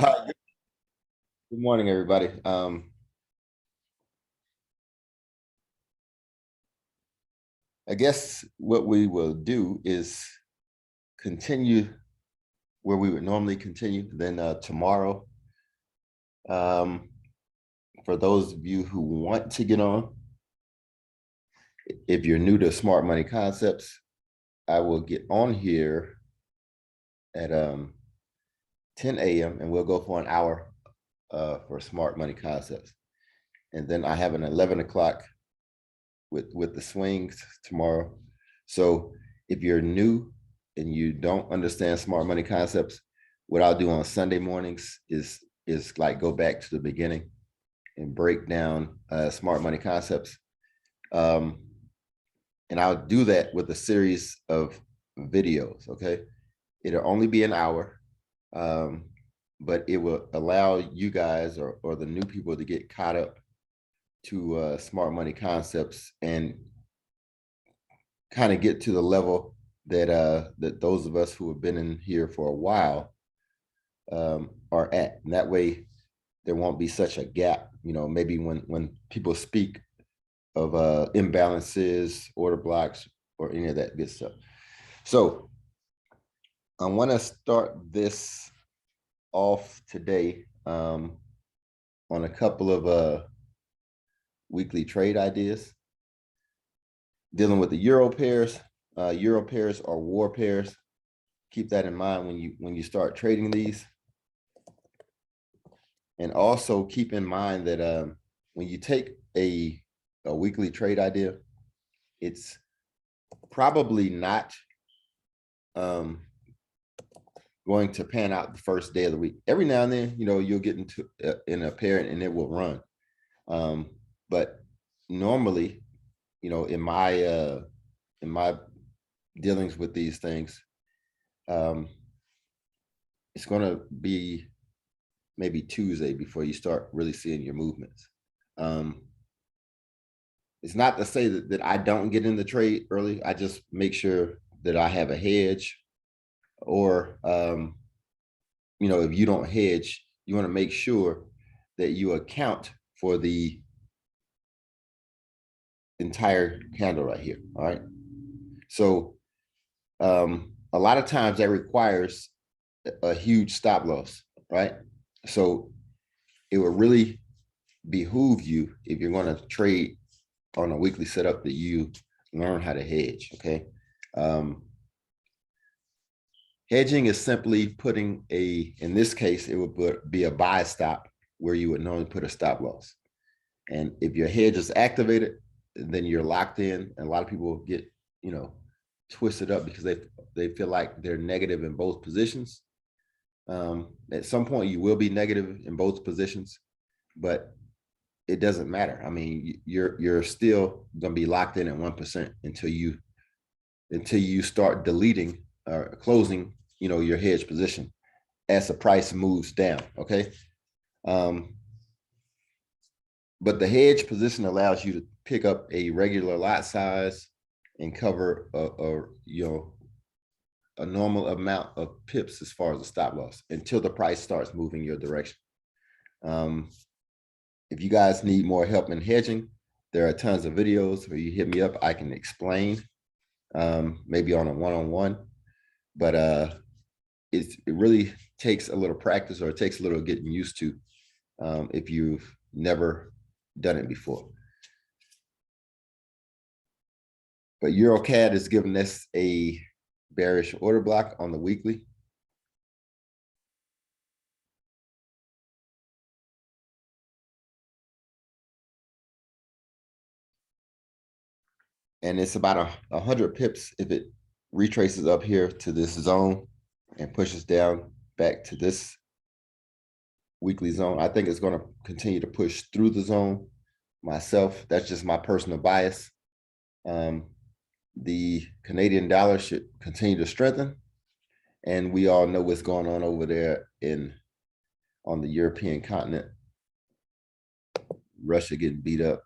Good morning, everybody. I guess what we will do is continue where we would normally continue. Then tomorrow, um, for those of you who want to get on, if you're new to Smart Money Concepts, I will get on here at 10 a.m. and we'll go for an hour for Smart Money Concepts. And then I have an 11 o'clock with the swings tomorrow. So if you're new and you don't understand smart money concepts, what I'll do on Sunday mornings is like go back to the beginning and break down smart money concepts. Um, and I'll do that with a series of videos. Okay, it'll only be an hour, but it will allow you guys or the new people to get caught up to smart money concepts and kind of get to the level that those of us who have been in here for a while are at. And that way there won't be such a gap. Maybe when people speak of imbalances, order blocks, or any of that good stuff. So I want to start this off today on a couple of weekly trade ideas dealing with the euro pairs. Euro pairs are war pairs. Keep that in mind when you start trading these. And also keep in mind that when you take a weekly trade idea, it's probably not going to pan out the first day of the week. Every now and then, you'll get into in a pair and it will run. But normally, in my dealings with these things, it's going to be maybe Tuesday before you start really seeing your movements. It's not to say that I don't get in the trade early. I just make sure that I have a hedge, or if you don't hedge, you want to make sure that you account for the entire candle right here. All right. So a lot of times that requires a huge stop loss, right? So it will really behoove you, if you're going to trade on a weekly setup, that you learn how to hedge. Okay. Hedging is simply putting in this case, it would be a buy stop where you would normally put a stop loss. And if your hedge is activated, then you're locked in. And a lot of people get, twisted up because they feel like they're negative in both positions. At some point you will be negative in both positions, but it doesn't matter. I mean, you're still going to be locked in at 1% until you start deleting or closing, your hedge position as the price moves down. Okay. But the hedge position allows you to pick up a regular lot size and cover a normal amount of pips as far as the stop loss until the price starts moving your direction. If you guys need more help in hedging, there are tons of videos where you hit me up. I can explain, maybe on a one-on-one, but it really takes a little practice, or it takes a little getting used to if you've never done it before. But EuroCAD is giving us a bearish order block on the weekly. And it's about 100 pips if it retraces up here to this zone and pushes down back to this weekly zone. I think it's going to continue to push through the zone myself. That's just my personal bias. The Canadian dollar should continue to strengthen, and we all know what's going on over there on the European continent. Russia getting beat up.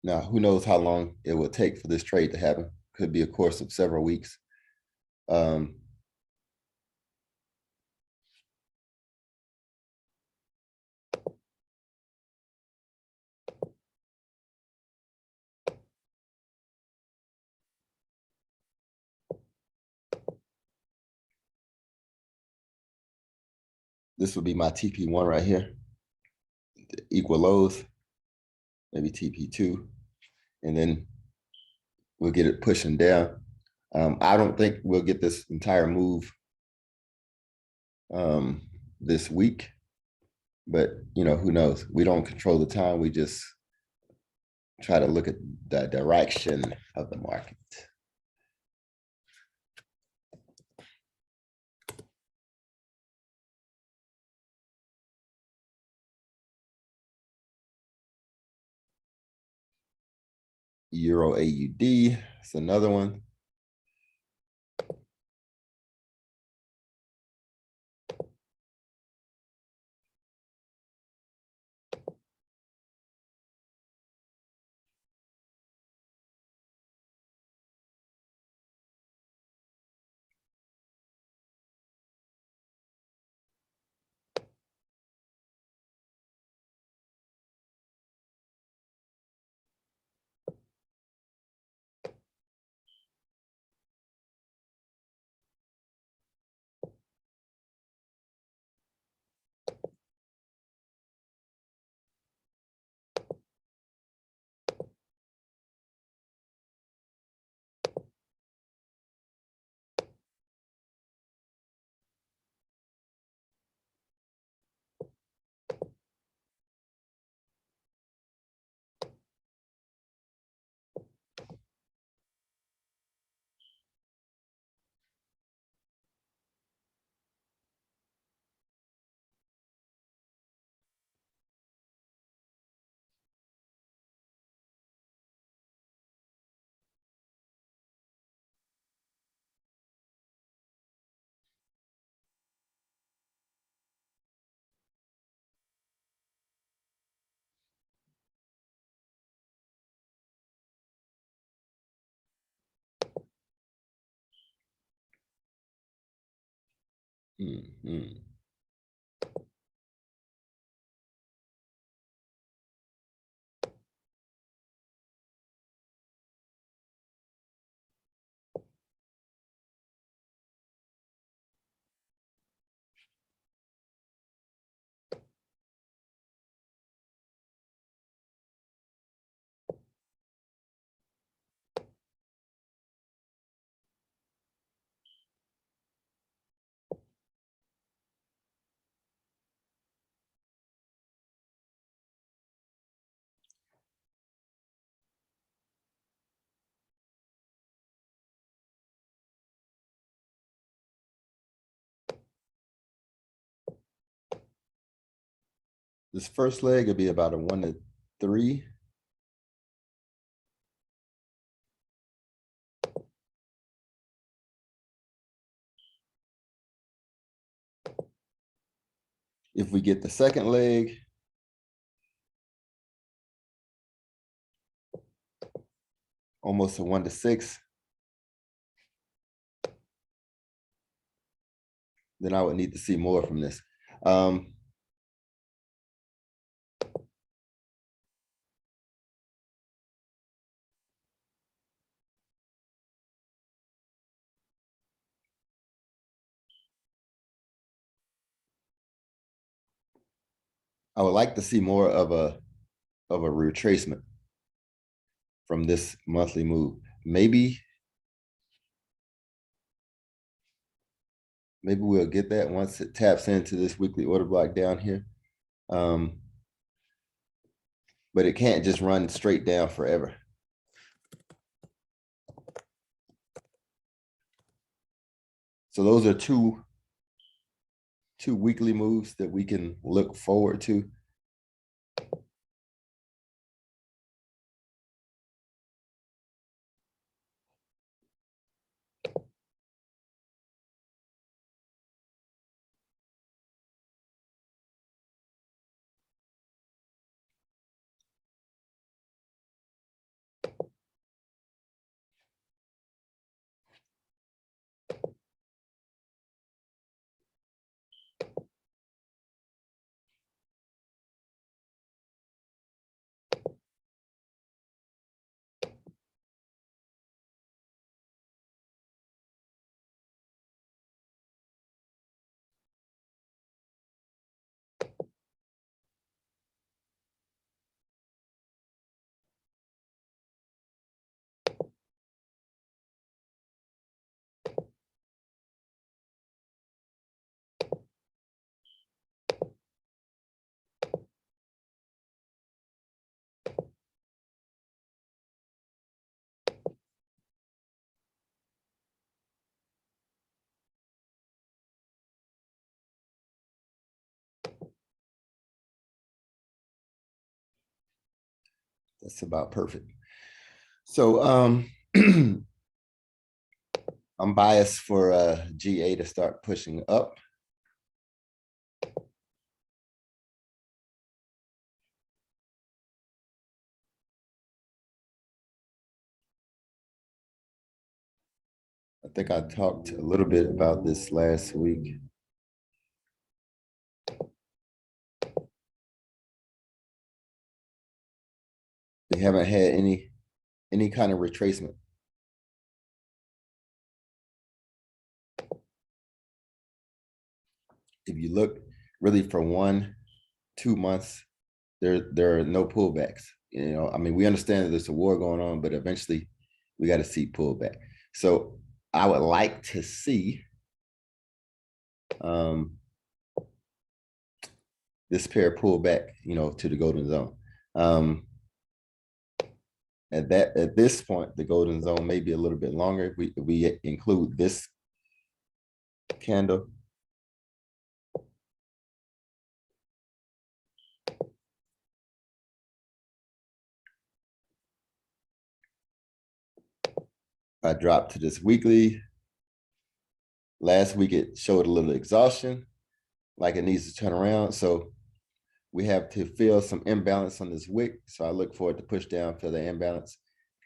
Now, who knows how long it will take for this trade to happen? Could be a course of several weeks. Um, this would be my TP1 right here, equal lows, maybe TP2, and then we'll get it pushing down. I don't think we'll get this entire move this week, but who knows? We don't control the time. We just try to look at the direction of the market. Euro AUD, it's another one. Mm-hmm. This first leg will be about a 1 to 3. If we get the second leg, almost a 1 to 6, then I would need to see more from this. I would like to see more of a retracement from this monthly move. Maybe we'll get that once it taps into this weekly order block down here. But it can't just run straight down forever. So those are two weekly moves that we can look forward to. That's about perfect. So I'm biased for GA to start pushing up. I think I talked a little bit about this last week. They haven't had any kind of retracement. If you look really for 1-2 months, there are no pullbacks. You know, I mean, we understand that there's a war going on, but eventually we got to see pullback. So I would like to see this pair pull back, you know, to the golden zone. At this point, the golden zone may be a little bit longer. If we include this candle. I dropped to this weekly. Last week, it showed a little exhaustion, like it needs to turn around. So we have to feel some imbalance on this wick. So I look for it to push down, feel the imbalance,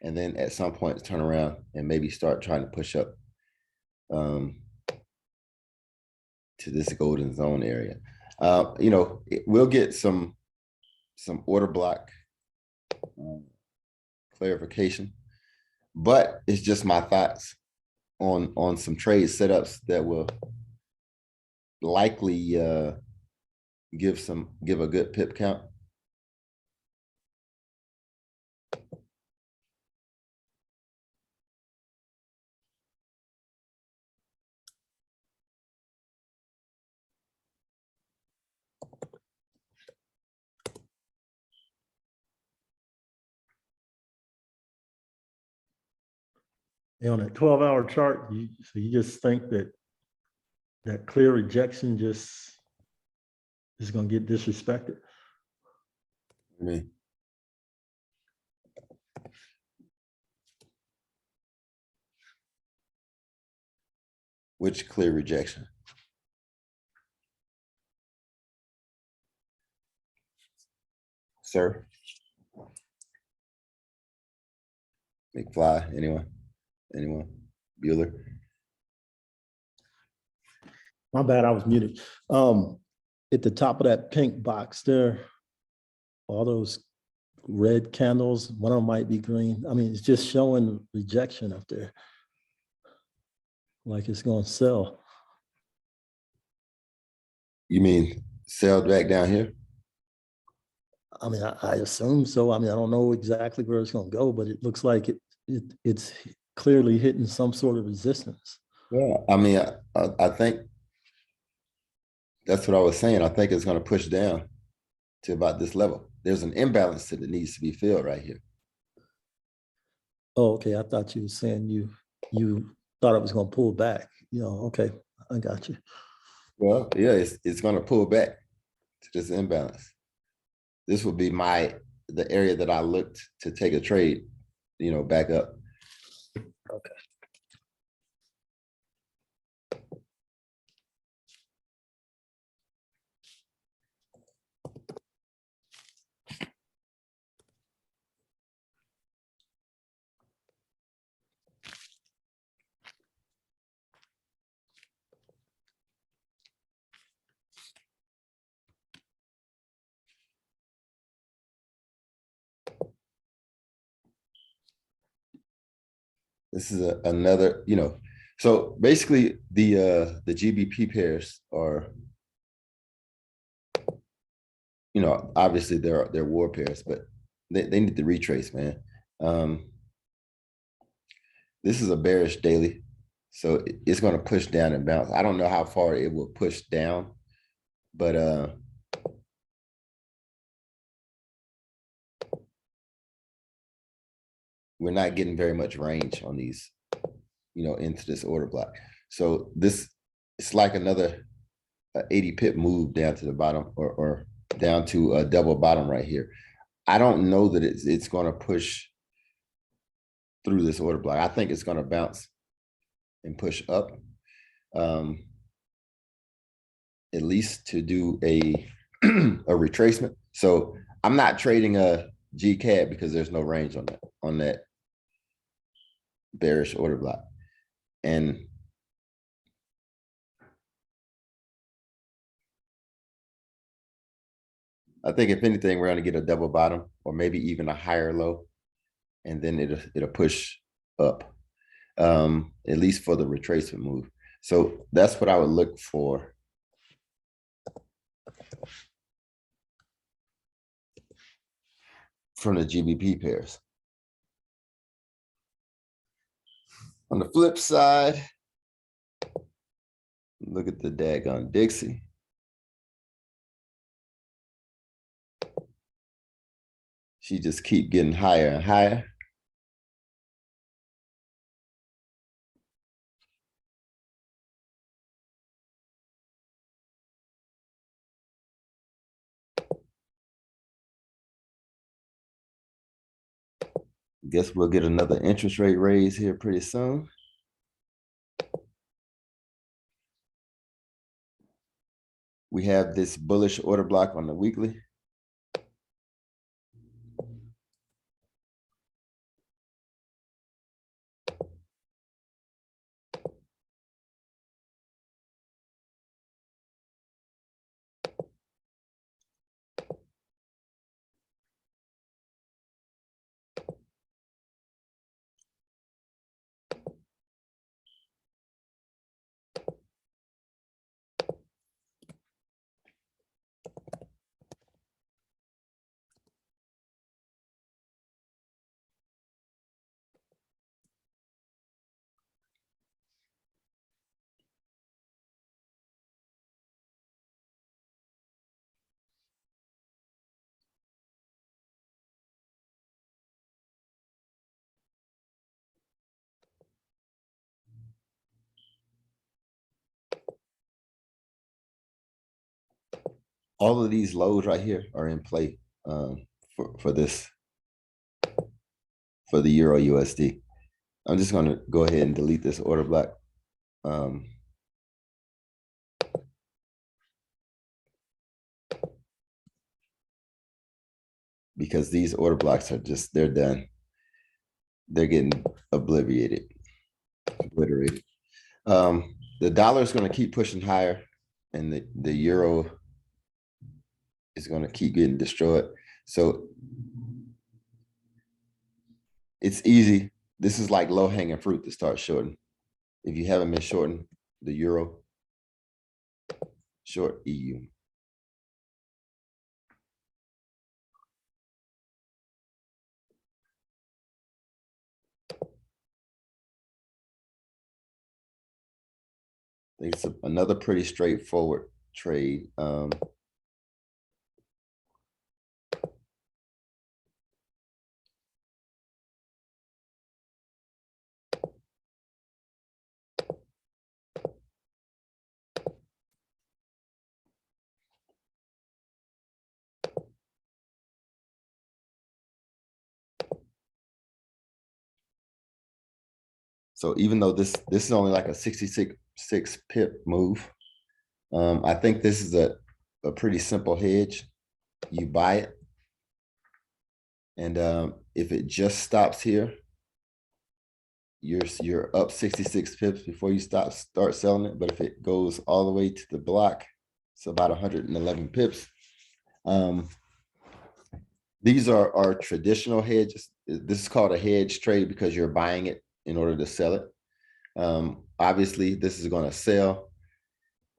and then at some point turn around and maybe start trying to push up to this golden zone area. You know, we'll get some order block clarification, but it's just my thoughts on some trade setups that will likely give a good pip count. On a 12-hour chart, so you just think that clear rejection just is going to get disrespected? I mean, which clear rejection? Sir? McFly, anyone? Bueller? My bad, I was muted. At the top of that pink box there, all those red candles, one of them might be green. I mean, it's just showing rejection up there. Like it's going to sell. You mean sell back down here? I mean, I assume so. I mean, I don't know exactly where it's going to go, but it looks like it's clearly hitting some sort of resistance. Yeah, I mean, I think that's what I was saying. I think it's going to push down to about this level. There's an imbalance that needs to be filled right here. Oh, okay. I thought you were saying you thought it was going to pull back. You know, okay, I got you. Well, yeah, it's going to pull back to this imbalance. This would be the area that I looked to take a trade, you know, back up. Okay. This is another, you know, so basically the GBP pairs are, you know, obviously they're war pairs, but they need to retrace, man. This is a bearish daily, so it's going to push down and bounce. I don't know how far it will push down, but we're not getting very much range on these, you know, into this order block. So it's like another 80 pip move down to the bottom or down to a double bottom right here. I don't know that it's going to push through this order block. I think it's going to bounce and push up, at least to do a a retracement. So I'm not trading a GCAD because there's no range on that bearish order block. And I think if anything, we're going to get a double bottom or maybe even a higher low, and then it'll push up, at least for the retracement move. So that's what I would look for. From the GBP pairs. On the flip side, look at the daggone Dixie. She just keep getting higher and higher. Guess we'll get another interest rate raise here pretty soon. We have this bullish order block on the weekly. All of these lows right here are in play for the Euro USD. I'm just going to go ahead and delete this order block. Because these order blocks are just, they're done. They're getting obliterated. The dollar is going to keep pushing higher, and the euro is going to keep getting destroyed. So it's easy. This is like low hanging fruit to start shorting. If you haven't been shorting the euro, short EU. It's another pretty straightforward trade. So even though this is only like a 66 pip move, I think this is a pretty simple hedge. You buy it, and if it just stops here, you're up 66 pips before you start selling it. But if it goes all the way to the block, it's about 111 pips. These are traditional hedges. This is called a hedge trade because you're buying it in order to sell it. Obviously, this is going to sell.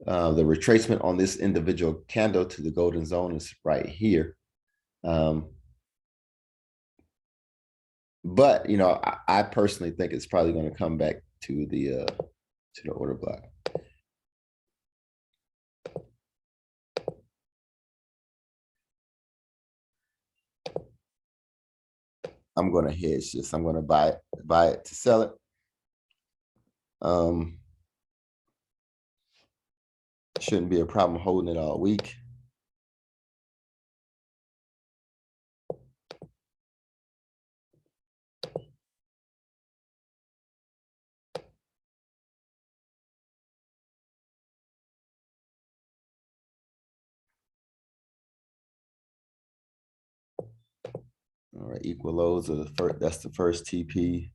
The retracement on this individual candle to the golden zone is right here. But you know, I personally think it's probably going to come back to the order block. I'm going to hedge this. I'm going to buy it to sell it. Shouldn't be a problem holding it all week. All right, equal lows are the first, that's the first TP.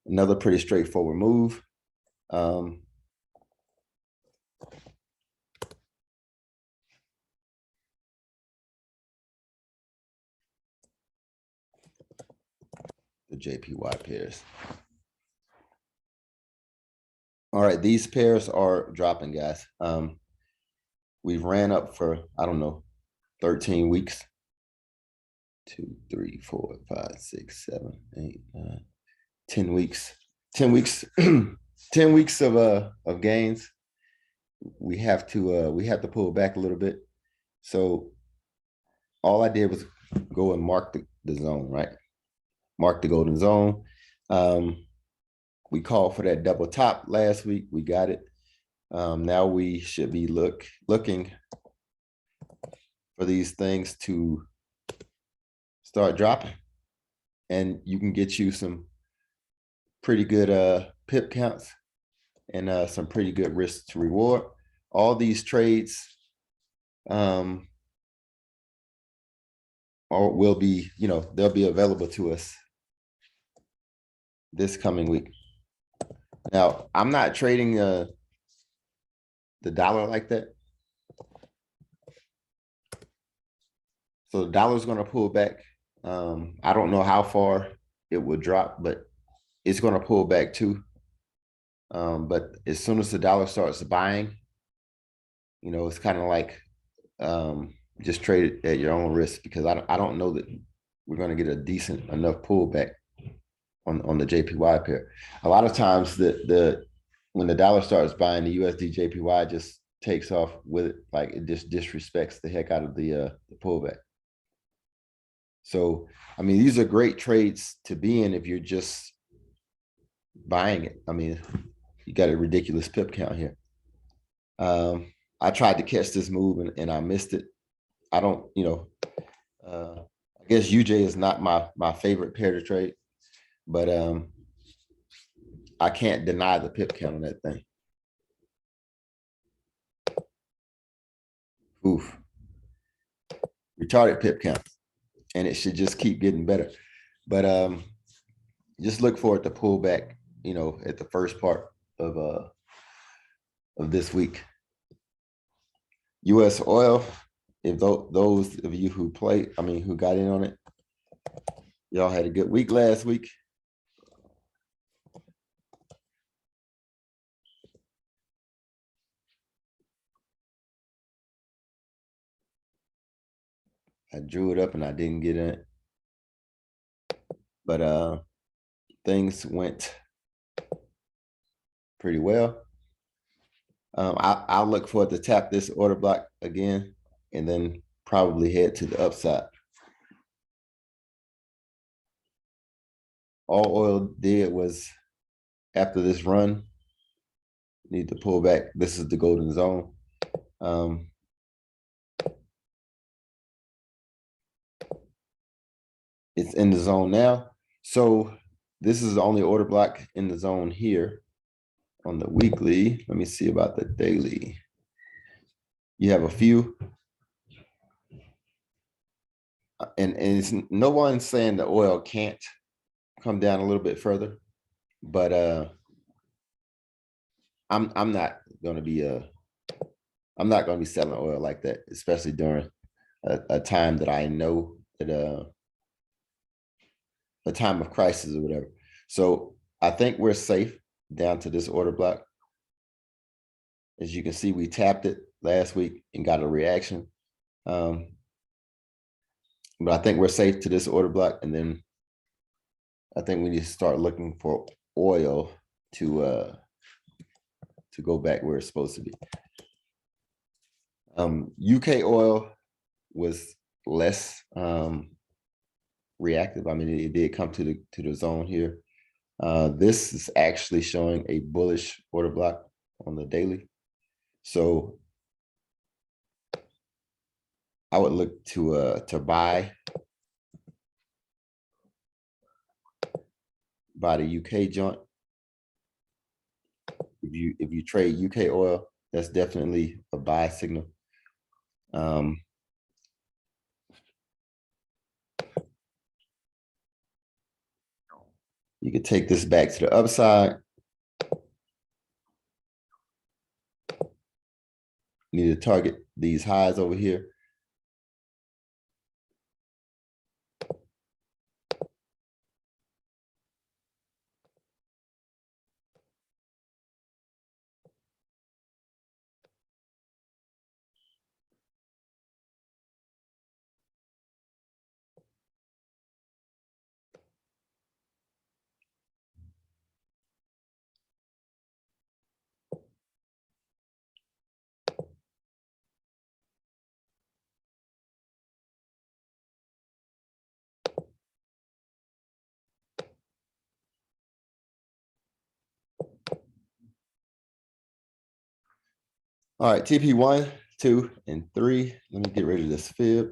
Another pretty straightforward move. The JPY pairs. All right, these pairs are dropping, guys. We've ran up for, I don't know, 13 weeks. 2, 3, 4, 5, 6, 7, 8, 9, 10 weeks. 10 weeks, 10 weeks of gains. We have to pull back a little bit. So all I did was go and mark the zone, right? Mark the golden zone. We called for that double top last week. We got it. Now we should be looking for these things to start dropping, and you can get you some pretty good pip counts and some pretty good risk to reward. All these trades will be, they'll be available to us this coming week. Now, I'm not trading the dollar like that. So the dollar's going to pull back. I don't know how far it will drop, but it's going to pull back too. But as soon as the dollar starts buying, it's kind of like just trade it at your own risk, because I don't know that we're going to get a decent enough pullback on the JPY pair. A lot of times when the dollar starts buying, the USD JPY just takes off with it, like it just disrespects the heck out of the pullback. So, I mean, these are great trades to be in if you're just buying it. I mean, you got a ridiculous pip count here. I tried to catch this move and I missed it. I don't, I guess UJ is not my favorite pair to trade, but I can't deny the pip count on that thing. Oof. Retarded pip count. And it should just keep getting better. But just look for it to pull back, at the first part of this week. US oil, if those of you who who got in on it, y'all had a good week last week. I drew it up and I didn't get in it. But things went pretty well. I'll look for it to tap this order block again and then probably head to the upside. All oil did was, after this run, need to pull back. This is the golden zone. It's in the zone now. So this is the only order block in the zone here on the weekly. Let me see about the daily. You have a few. And it's no one saying the oil can't come down a little bit further, but I'm not going to be selling oil like that, especially during a time that I know that a time of crisis or whatever. So I think we're safe down to this order block. As you can see, we tapped it last week and got a reaction. But I think we're safe to this order block, and then I think we need to start looking for oil to go back where it's supposed to be. UK oil was less reactive. I mean, it did come to the zone here. This is actually showing a bullish order block on the daily. So I would look to buy the UK joint. If you trade UK oil, that's definitely a buy signal. You could take this back to the upside. You need to target these highs over here. All right, TP 1, 2, and 3. Let me get rid of this fib.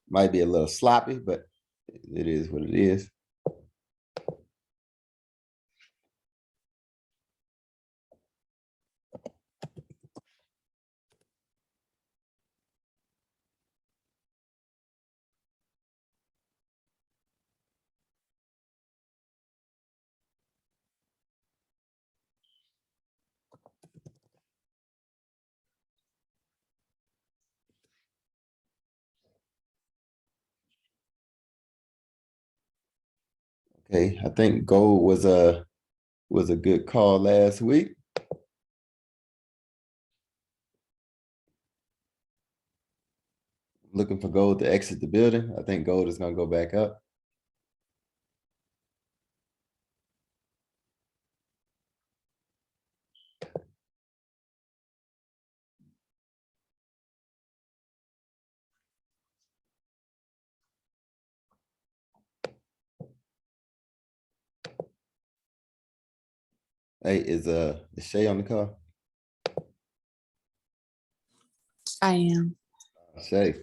Might be a little sloppy, but it is what it is. Okay, I think gold was a good call last week. Looking for gold to exit the building. I think gold is going to go back up. Hey, is Shay on the call? I am. Shay,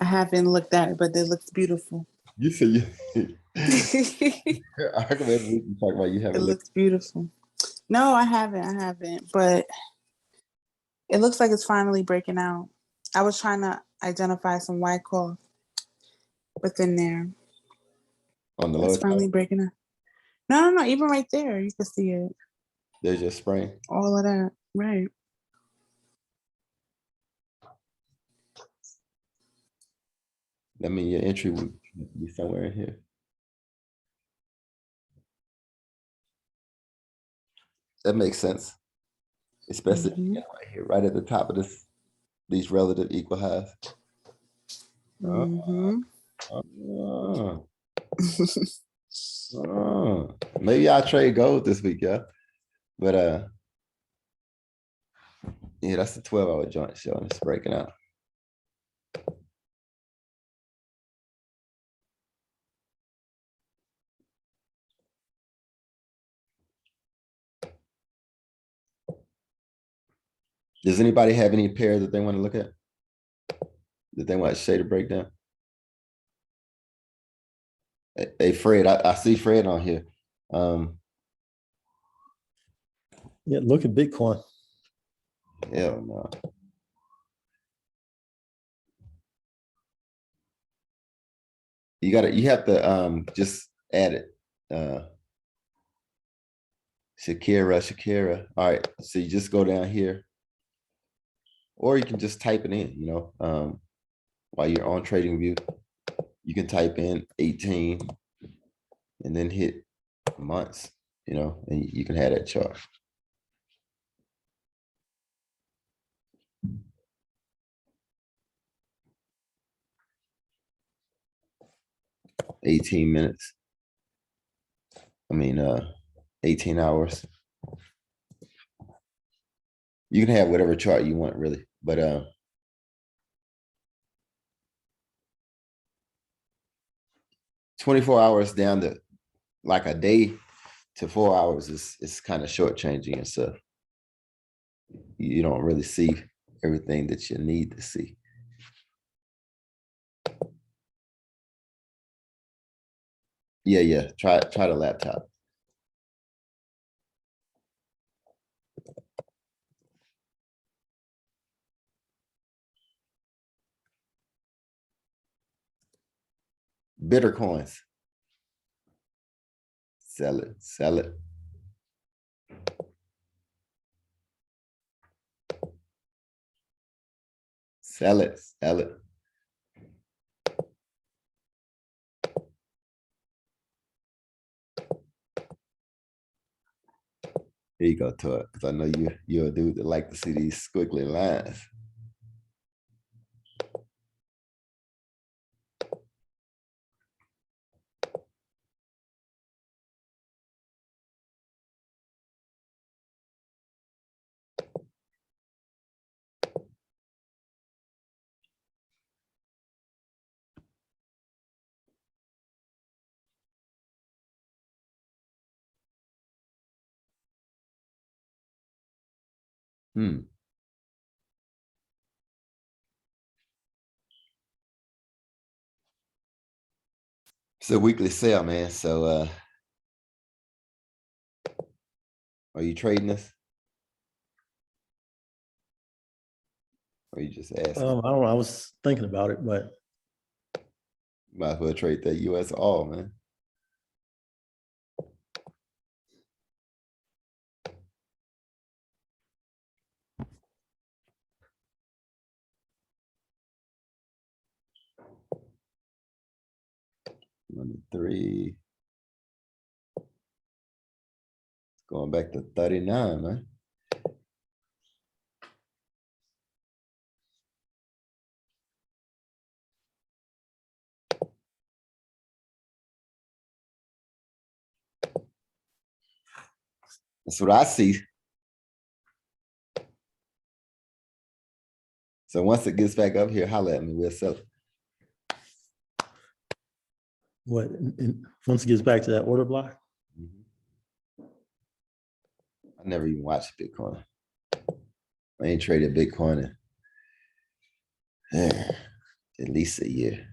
I haven't looked at it, but it looks beautiful. you said you. It I recommend we can talk about you haven't looked. looks beautiful. No, I haven't, but it looks like it's finally breaking out. I was trying to identify some white cloth within there. On the It's lowest. finally breaking out. No, even right there, you can see it. There's your spring. All of that, right. That means your entry would be somewhere in here. That makes sense. Especially right here, right at the top of these relative equal highs. Maybe I'll trade gold this week, yeah. But yeah, that's the 12-hour joint showing it's breaking out. Does anybody have any pair that they want to look at? That they want Shay to break down? Hey, Fred, I see Fred on here. Yeah, look at Bitcoin. Hell no. You have to just add it. Shakira. All right, so you just go down here. Or you can just type it in, while you're on TradingView. You can type in 18 and then hit months, and you can have that chart. $18 minutes. 18 hours. You can have whatever chart you want, really, but 24 hours down to like a day to 4 hours is kind of shortchanging yourself. You don't really see everything that you need to see. Yeah. Try the laptop. Bitter coins. Sell it. Sell it. Sell it. Sell it. Here you go, Todd, because I know you're a dude that like to see these squiggly lines. It's a weekly sale, man. So are you trading this? Or you just asking? I don't know. I was thinking about it, but Might as well trade that US all, man. Money 3. It's going back to 39, man. That's what I see. So once it gets back up here, holla at me. We'll sell it. what, once it gets back to that order block, I never even watched Bitcoin. I ain't traded Bitcoin in at least a year.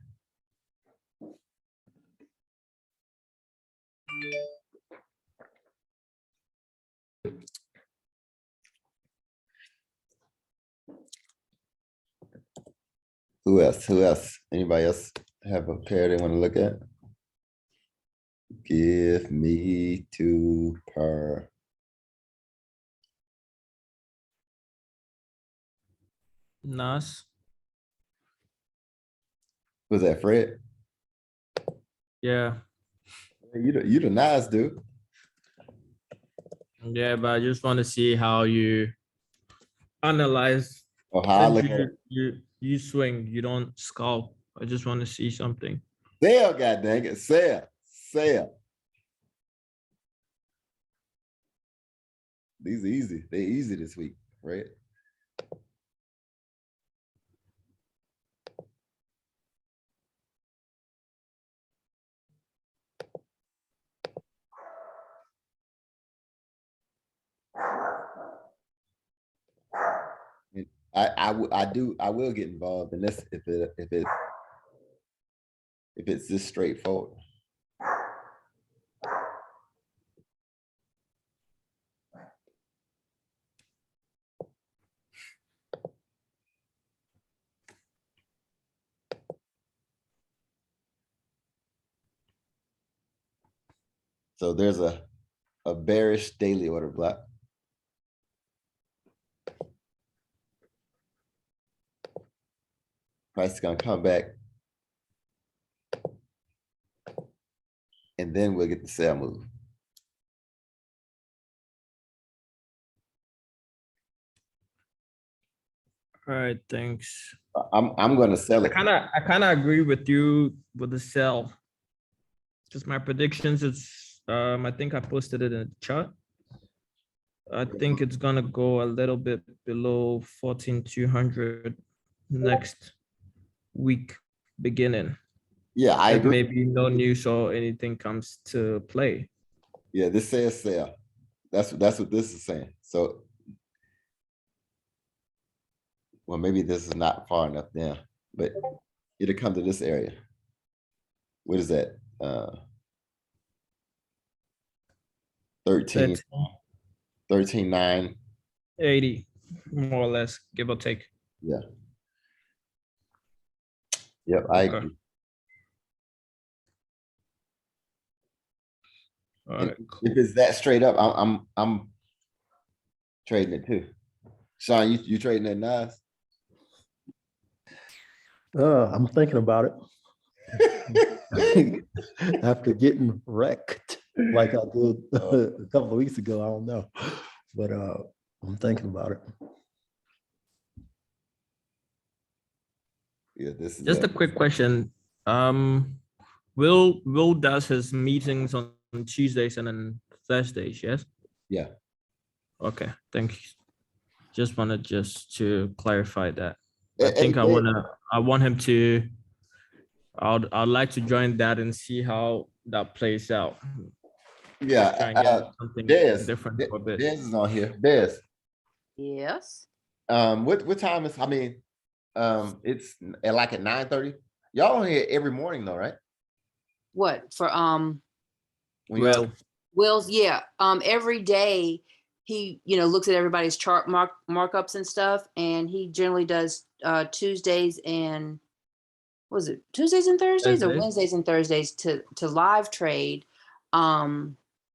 Who else? Who else? Anybody else have a pair they want to look at? Give me 2 per. Nas. Was that Fred? Yeah. You the nice dude. Yeah, but I just want to see how you analyze. Or how I Since look at it. you swing, you don't scalp. I just want to see something. Sell, god dang it. Sell. These are easy. They're easy this week, right? I will get involved in this if it's this straightforward. So there's a bearish daily order block. Price is gonna come back. And then we'll get the sell move. All right, thanks. I'm gonna sell it. I kind of agree with you with the sell. Just my predictions. It's I think I posted it in the chat. I think it's gonna go a little bit below 14,200 next week beginning. Yeah, I if agree. maybe no news or anything comes to play. Yeah, this says sell. That's what this is saying. So, well, maybe this is not far enough down, but it'll come to this area. What is that? 13, That's 13.9. 80, more or less, give or take. Yeah. Yep, I Okay. agree. All And right, if cool. it's that straight up, I'm trading it too. Sean, you trading that Nas? I'm thinking about it. After getting wrecked like I did a couple of weeks ago, I don't know, but I'm thinking about it. Yeah, this is Just a quick question. Will does his meetings on Tuesdays and then Thursdays, yes? yeah. Okay, thank you. Just wanted to clarify that. I And- think and- I want him to, I'd like to join that and see how that plays out. Yeah, Try and get something Bez, different for a bit. Bez is on here. Bez, Yes. what time is? I mean, it's at like at 9:30. Y'all on here every morning though, right? What for? When y'all- Well, Will's, yeah. Every day he, looks at everybody's chart markups and stuff, and he generally does Tuesdays and was it Tuesdays and Thursdays or Thursdays. Wednesdays and Thursdays to live trade.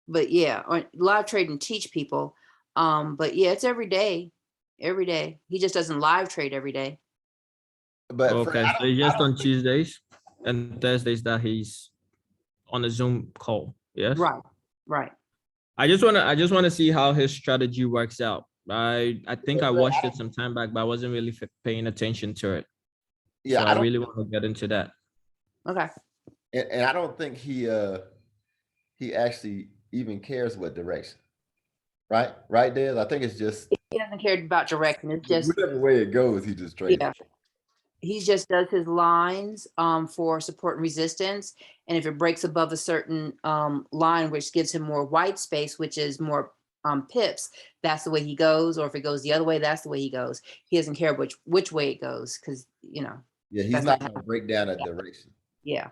But yeah, or live trade and teach people. But yeah, it's every day. Every day. He just doesn't live trade every day. but okay, I so don't- it's I just don't on Tuesdays and Thursdays that he's on a Zoom call. Yes. Right. Right. I just wanna see how his strategy works out. I think I watched it some time back, but I wasn't really paying attention to it. yeah, So I I don't, really want to get into that. Okay. and I don't think he actually even cares what direction. Right, right, Des. I think it's just He doesn't care about direction. It's just whichever way it goes, he just trades. yeah. He just does his lines for support and resistance. And if it breaks above a certain line, which gives him more white space, which is more pips, that's the way he goes. Or if it goes the other way, that's the way he goes. He doesn't care which way it goes because, Yeah, he's That's not not- gonna break down a direction. yeah.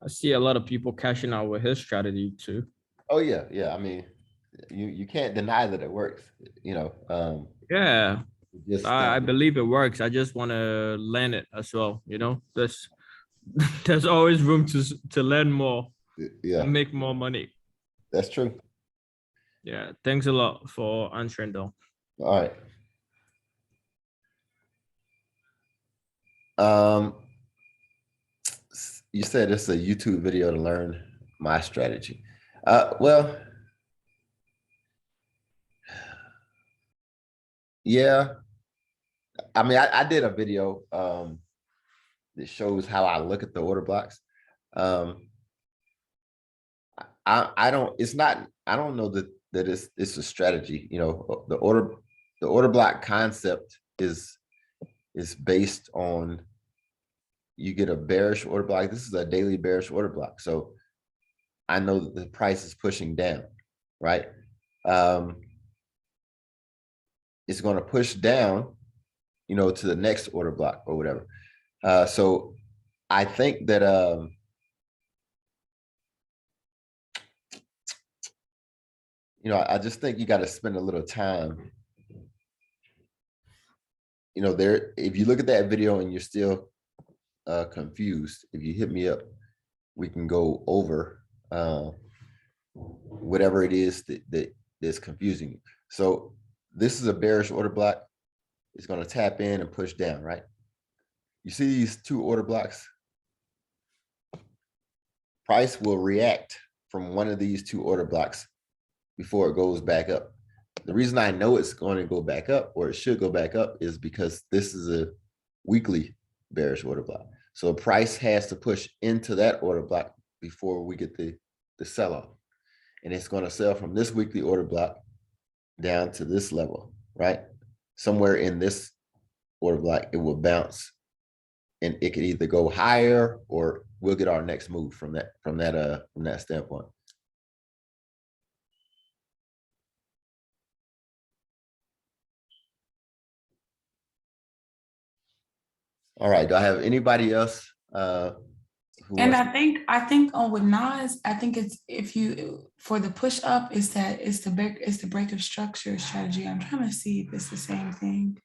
I see a lot of people cashing out with his strategy too. Oh yeah, yeah. I mean, you can't deny that it works. Yeah, Just I believe it works. I just want to learn it as well. There's there's always room to learn more yeah, and make more money. that's true. Yeah, thanks a lot for answering though. All right. You said it's a YouTube video to learn my strategy. Well, yeah. I mean, I did a video that shows how I look at the order blocks. I don't. It's not. I don't know that it's a strategy. The order block concept is based on you get a bearish order block. This is a daily bearish order block. So I know that the price is pushing down, right? It's going to push down, to the next order block or whatever. So I think that I just think you got to spend a little time. If you look at that video and you're still confused, if you hit me up, we can go over whatever it is that's confusing you. So this is a bearish order block. It's going to tap in and push down, right? You see these two order blocks? Price will react from one of these two order blocks before it goes back up. The reason I know it's going to go back up, or it should go back up, is because this is a weekly bearish order block. So price has to push into that order block before we get the sell-off. And it's going to sell from this weekly order block down to this level, right? Somewhere in this order block, it will bounce and it could either go higher or we'll get our next move from that standpoint. All right, do I have anybody else? Who And wants- I think on with Nas, I think it's for the push up, it's the break of structure strategy. I'm trying to see if it's the same thing.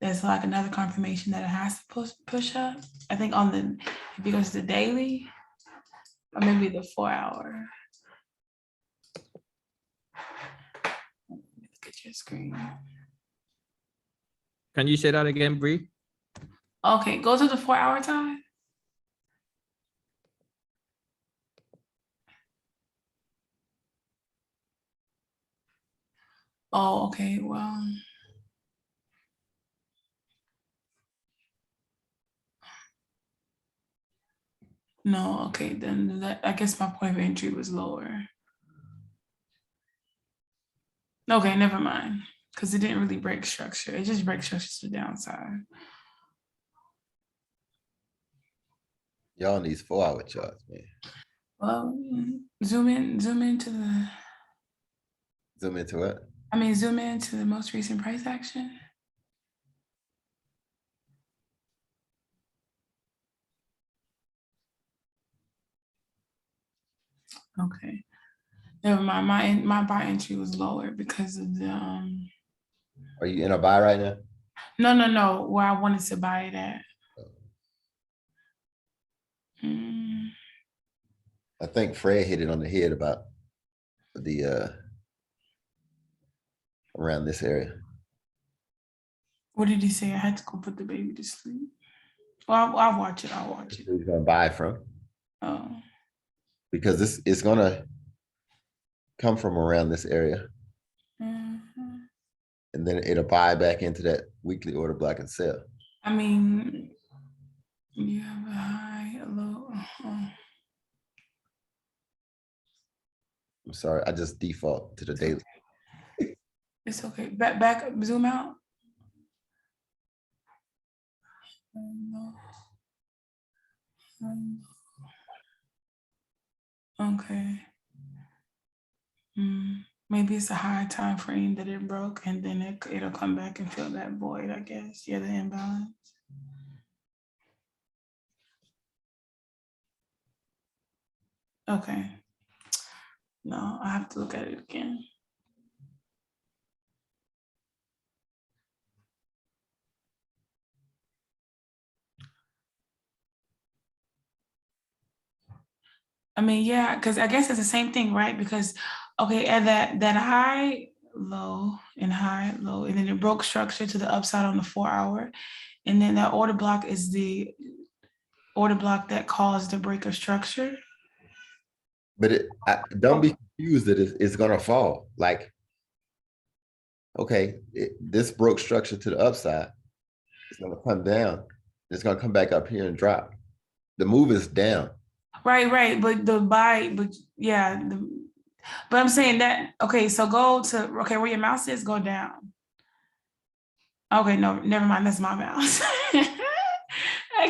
There's like another confirmation that it has to push up. I think if it goes to the daily, or maybe the 4 hour. Look at your screen. Can you say that again, Bree? Okay, go to the 4 hour time. Oh, okay, well. No, okay, then I guess my point of entry was lower. Okay, never mind, because it didn't really break structure. It just breaks structure to the downside. Y'all need 4 hour charts, man. Well, zoom into Zoom into it. zoom into the most recent price action. Okay. Never mind. My buy entry was lower because of the Are you in a buy right now? no, where I wanted to buy it at. I think Fred hit it on the head about the around this area. What did he say? I had to go put the baby to sleep. Well, I'll watch it. I'll watch it. Who's gonna buy from? Oh, Because this is gonna come from around this area, mhm. and then it'll buy back into that weekly order block and sell. I mean, you have a high, a low. I'm sorry, I just default to the daily. It's okay. Back, zoom out. Okay. Maybe it's a high time frame that it broke, and then it'll come back and fill that void, I guess. Yeah, the imbalance. Okay. No, I have to look at it again. I mean, yeah, because I guess it's the same thing, right? Because, okay, at that high, low, and high, low, and then it broke structure to the upside on the 4 hour. And then that order block is the order block that caused the break of structure. But don't be confused that it's gonna fall. Like, okay, this broke structure to the upside. It's gonna come down. It's gonna come back up here and drop. The move is down. Right. But yeah, but I'm saying that, okay, so go to, okay, where your mouse is, go down. Okay, no, never mind, that's my mouse.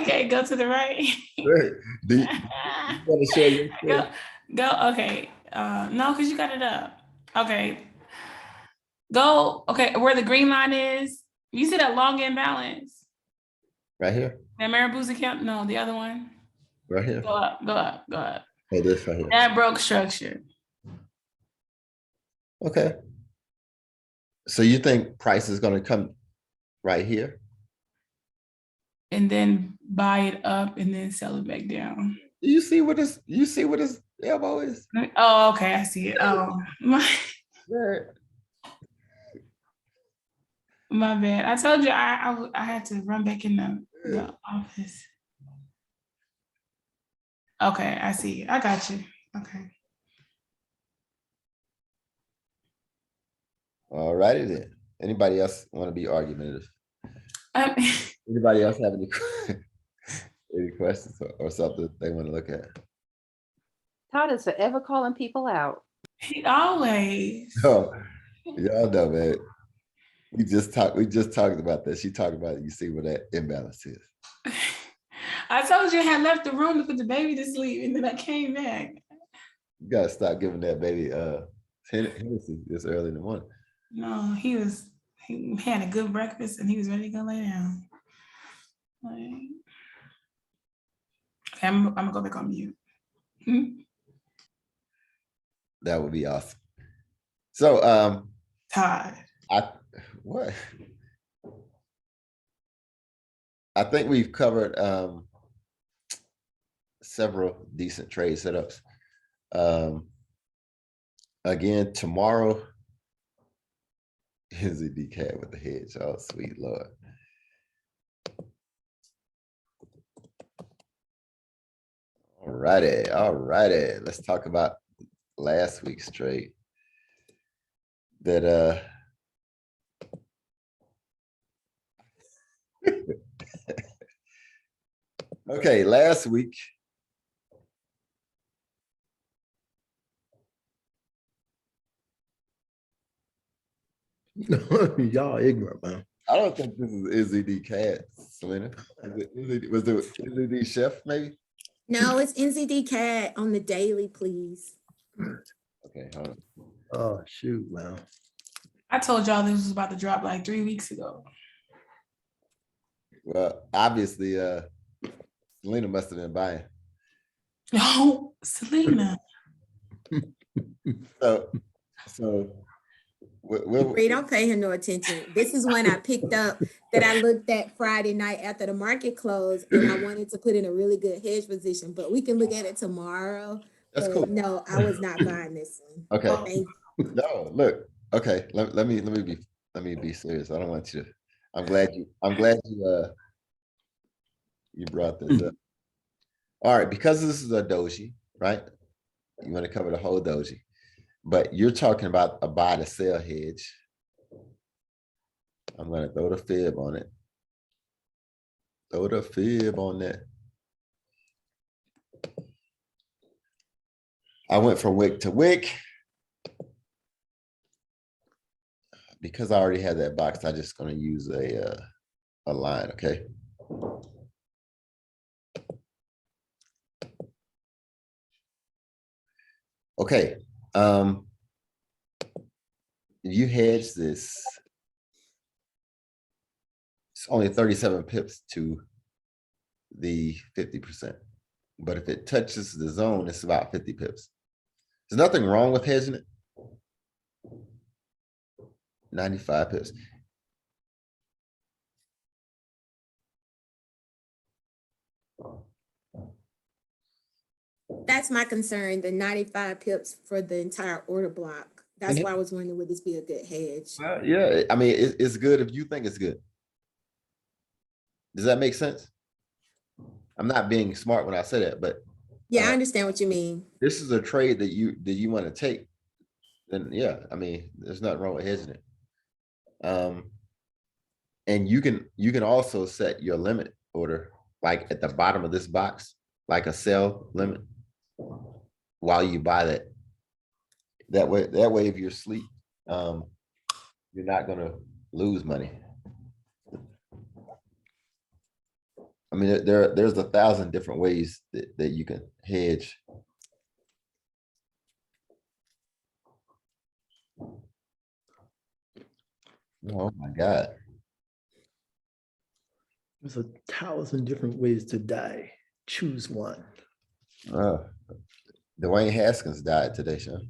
Okay, go to the right. Do you want to show you? Go, okay. No, because you got it up. Okay. Go, okay, where the green line is. You see that long imbalance? Right here, That Marabou's account? No, the other one. right here. Go up. Oh, this right here. That broke structure. Okay. So you think price is gonna come right here? And then buy it up and then sell it back down. Do you see what this? You see what this elbow is? Oh, okay, I see it. Oh, my bad. I told you I had to run back in the office. Okay, I see it. I got you. Okay. All righty then. Anybody else want to be argumentative? Um, Anybody else have any any questions or something they want to look at? Todd is forever calling people out. he always. Oh, y'all know, man. We just talked about that. She talked about it. You see where that imbalance is. I told you I had left the room to put the baby to sleep, and then I came back. You gotta stop giving that baby Hennessy this early in the morning. No, he had a good breakfast and he was ready to go lay down. Like, okay, I'm gonna go back on mute. That would be awesome. So Todd. what? I think we've covered several decent trade setups. Again, tomorrow is a DK with the hedge. Oh, sweet Lord. All righty. Let's talk about last week's trade. That okay, last week. Y'all ignorant, man. I don't think this is Izzy D Cat, Selena. Was it Izzy D Chef, maybe? No, it's NZD CAD on the daily, please. Okay, hold on. Oh, shoot, man. I told y'all this was about to drop like 3 weeks ago. Well, obviously, Selena must have been buying. No, Selena. So Ray, don't pay him no attention. This is one I picked up that I looked at Friday night after the market closed, and I wanted to put in a really good hedge position, but we can look at it tomorrow. That's But cool. no, I was not buying this one. Okay. Thank you. No, look. Okay, let me be serious. I don't want you to. I'm glad you brought this up. All right, because this is a doji, right? You want to cover the whole doji, but you're talking about a buy to sell hedge. I'm gonna throw the fib on it. Throw the fib on that. I went from wick to wick. Because I already had that box, I'm just gonna use a line, okay? Okay, you hedge this. It's only 37 pips to the 50%. But if it touches the zone, it's about 50 pips. There's nothing wrong with hedging it. 95 pips. That's my concern, the 95 pips for the entire order block. That's why I was wondering, would this be a good hedge? Yeah, I mean, it's good if you think it's good. Does that make sense? I'm not being smart when I say that, but Yeah, I understand what you mean. this is a trade that you want to take. Then yeah, I mean, there's nothing wrong with hedging it. And you can also set your limit order like at the bottom of this box, like a sell limit, while you buy that. That way, if you're asleep, you're not gonna lose money. I mean, there's 1,000 different ways that you can hedge. Oh my God. There's 1,000 different ways to die. Choose one. Dwayne Haskins died today, Sean.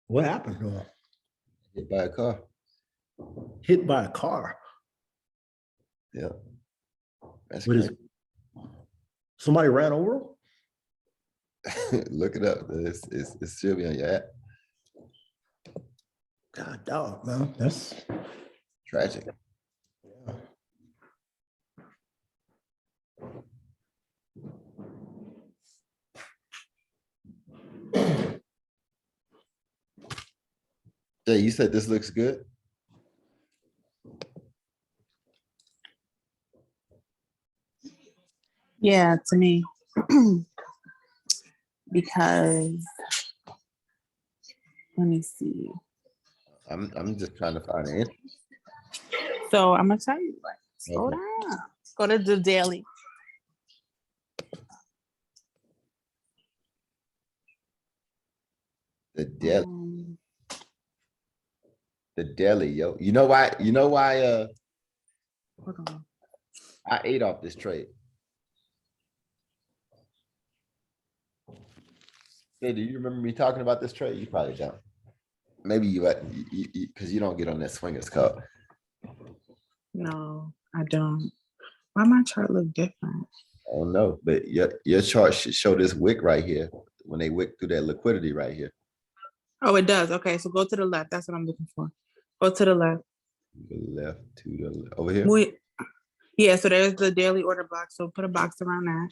What happened to him? Hit by a car. Hit by a car. Yeah. That's What is crazy. Somebody ran over him? Look it up. It should be on your app. God dog, man. That's Tragic. yeah. Jay, you said this looks good? Yeah, to me. Because let me see. I'm just trying to find an entry. So I'm gonna tell you, like, slow Okay. down. Go to the daily. The deli, Um, the deli, yo. You know why? hold on. I ate off this trade. Hey, do you remember me talking about this trade? You probably don't. Maybe you because you don't get on that swingers cup. No, I don't. Why my chart look different? I don't know, but your chart should show this wick right here when they wick through that liquidity right here. Oh, it does. Okay, so go to the left. That's what I'm looking for. Go to the left. The left to the over here. Yeah, so there's the daily order box. So put a box around that.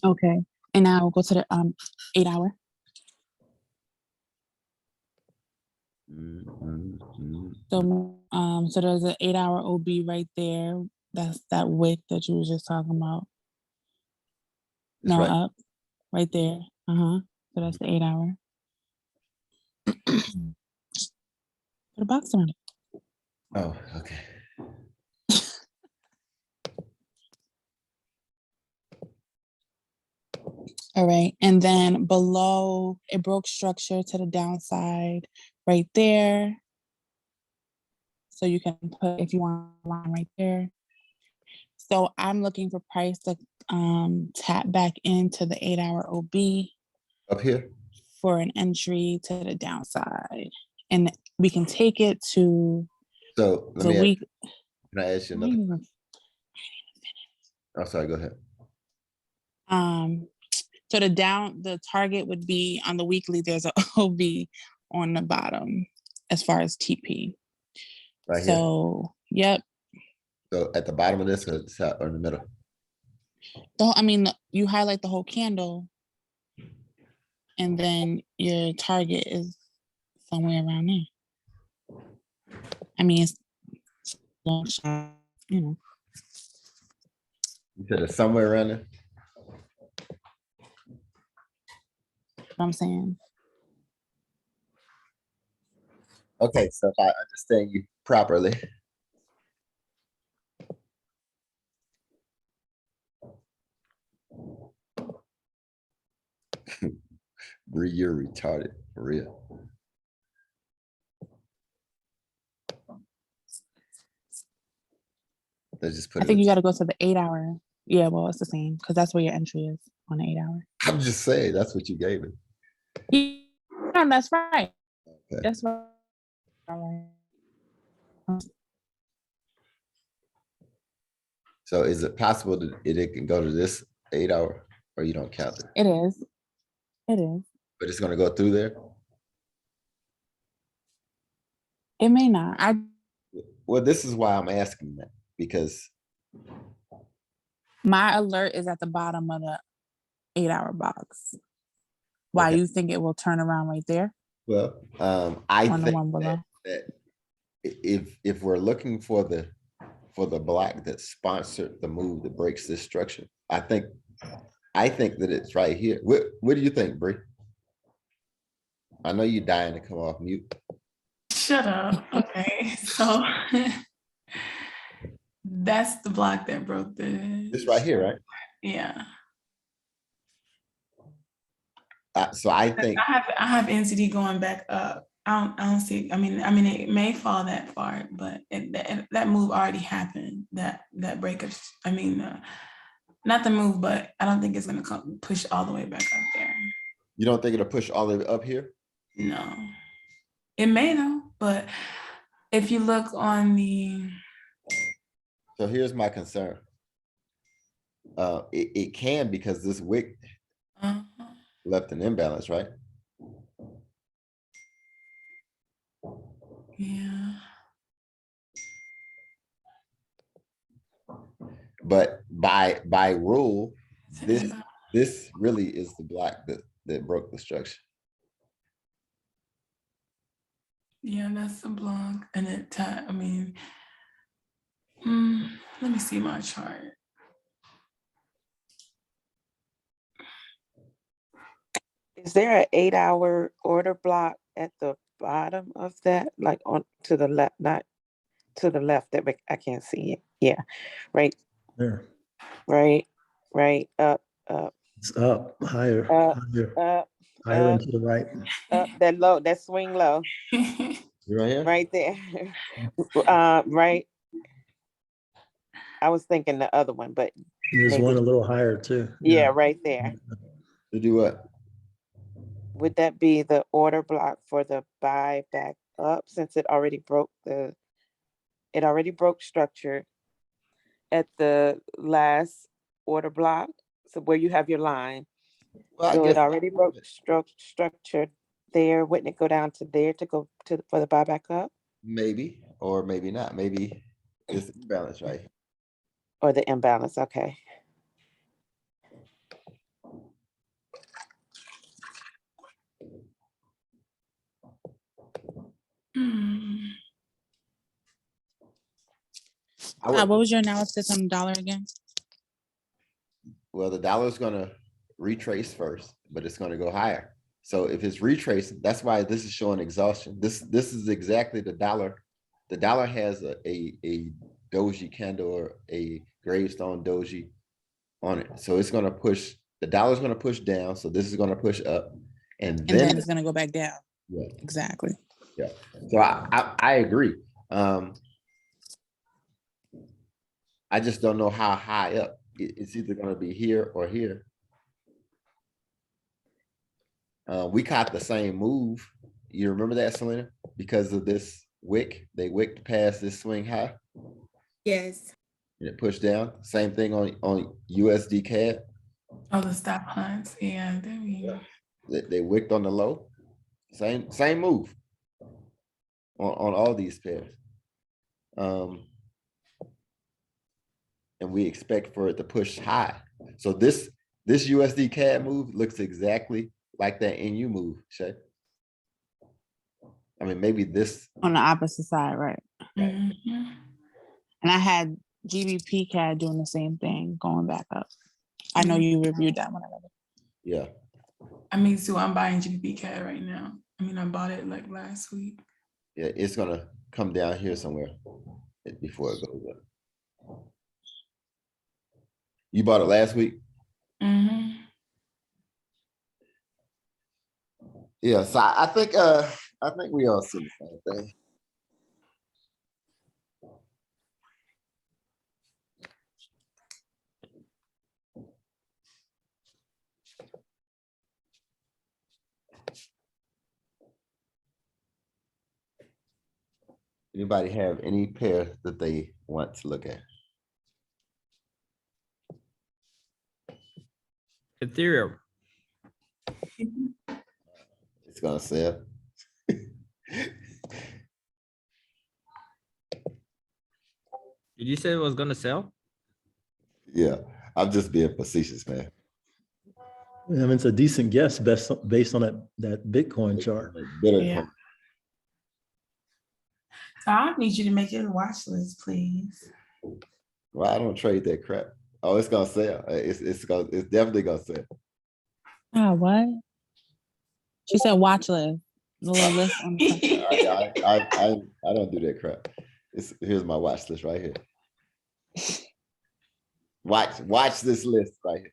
Okay, and now we'll go to the 8 hour. So there's an 8 hour OB right there. That's that wick that you were just talking about. That's No, right. up right there. So that's the 8 hour. Put a box around it. Oh, okay. All right, and then below it broke structure to the downside right there. So you can put, if you want, a line right there. So I'm looking for price to tap back into the 8 hour OB Up here. for an entry to the downside, and we can take it to So let the me week. can I ask you another? Oh, sorry, go ahead. So the target would be on the weekly, there's a OB on the bottom as far as TP. Right here. So, yep. So at the bottom of this or the top or in the middle? I mean, you highlight the whole candle and then your target is somewhere around there. I mean, it's long shot, you know. You said it's somewhere around there? What I'm saying. Okay, so if I understand you properly. Bree, you're retarded for real. Let's just put I think you got to go to the 8 hour. Yeah, well, it's the same because that's where your entry is on the 8 hour. I'm just saying that's what you gave me. Yeah, that's right. Okay. That's right. All right. So is it possible that it can go to this 8 hour or you don't count it? It is. It is. But it's gonna go through there? It may not. Well, this is why I'm asking that, because My alert is at the bottom of the 8 hour box. Why, okay. you think it will turn around right there? Well, I On the think one below. that if we're looking for the block that sponsored the move that breaks this structure, I think that it's right here. What do you think, Bree? I know you're dying to come off mute. Shut up. Okay, so that's the block that broke the. This right here, right? Yeah. So I think I have NCD going back up. I don't see. I mean, it may fall that far, but that move already happened. That break of. I mean, not the move, but I don't think it's gonna come push all the way back up there. you don't think it'll push all the way up here? No, it may though. But if you look on the. So here's my concern. It can, because this wick left an imbalance, right? Yeah. But by rule, this really is the block that broke the structure. Yeah, that's the block, and I mean, let me see my chart. Is there an 8 hour order block at the bottom of that, like on to the left, not to the left that I can't see it. Yeah, right, There, right, up, it's up, higher, up, higher, up, higher up, and to the right. up, that low, that swing low, You right here? right there. Right. I was thinking the other one, but There's maybe, one a little higher too. yeah, right there. To do what? Would that be the order block for the buy back up, since it already broke structure at the last order block? So where you have your line, Well, I so it guess already broke structure there. Wouldn't it go down to there to go to for the buyback up, maybe, or maybe not. Maybe it's imbalance, right? or the imbalance? Okay. I would, What was your analysis on the dollar again? well, the dollar's gonna retrace first, but it's gonna go higher. So if it's retracing, that's why this is showing exhaustion. This is exactly the dollar. The dollar has a doji candle or a gravestone doji on it. So it's gonna push, the dollar's gonna push down. So this is gonna push up. And And then then it's gonna go back down. yeah, Exactly. yeah. So I agree. I just don't know how high up. It's either gonna be here or here. We caught the same move. You remember that, Selena? Because of this wick, they wicked past this swing high Yes. and it pushed down. Same thing on USD CAD. Oh, the stop hunts. Yeah. They wicked on the low. Same move on all these pairs. And we expect for it to push high. So this USD CAD move looks exactly like that NU move, Shay. I mean, maybe this. On the opposite side, right? Mhm. And I had GBP CAD doing the same thing, going back up. I know you reviewed that one already. Yeah. I mean, so I'm buying GBP CAD right now. I mean, I bought it like last week. Yeah, it's gonna come down here somewhere before it goes up. You bought it last week? Mm-hmm. Yeah, so I think we all see the same thing. Anybody have any pair that they want to look at? Ethereum. It's gonna sell. Did you say it was gonna sell? Yeah, I'm just being facetious, man. I mean, it's a decent guess based on that Bitcoin chart. Yeah. So I need you to make it a watch list, please. Well, I don't trade that crap. Oh, it's gonna sell. It's definitely gonna sell. Oh, what? She said watch list. The little list on the front. I don't do that crap. Here's my watch list right here. Watch this list right here.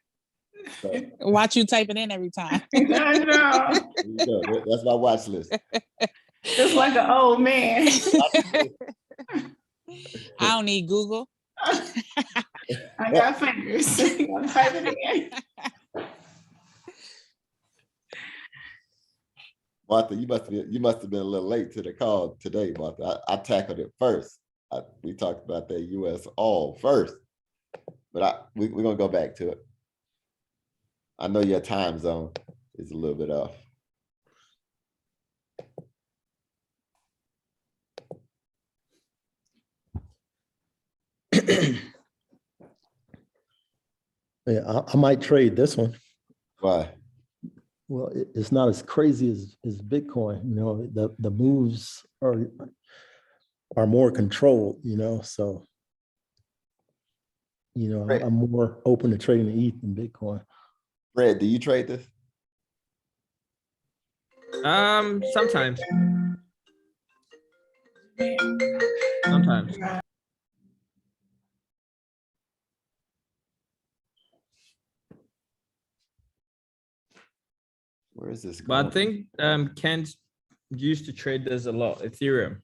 So, Watch you type it in every time. I know. there you go. That's my watch list. Just like an old man. I don't need Google. I got fingers. I'm typing it in. Martha, you must have been a little late to the call today, Martha. I tackled it first. We talked about that US all first, but we're gonna go back to it. I know your time zone is a little bit off. Yeah, I might trade this one. Why? Well, it's not as crazy as Bitcoin. You know, the moves are more controlled. You know, so Right. I'm more open to trading the ETH than Bitcoin. Fred, do you trade this? Sometimes. Sometimes. Where is this But I going? think Ken used to trade this a lot, Ethereum.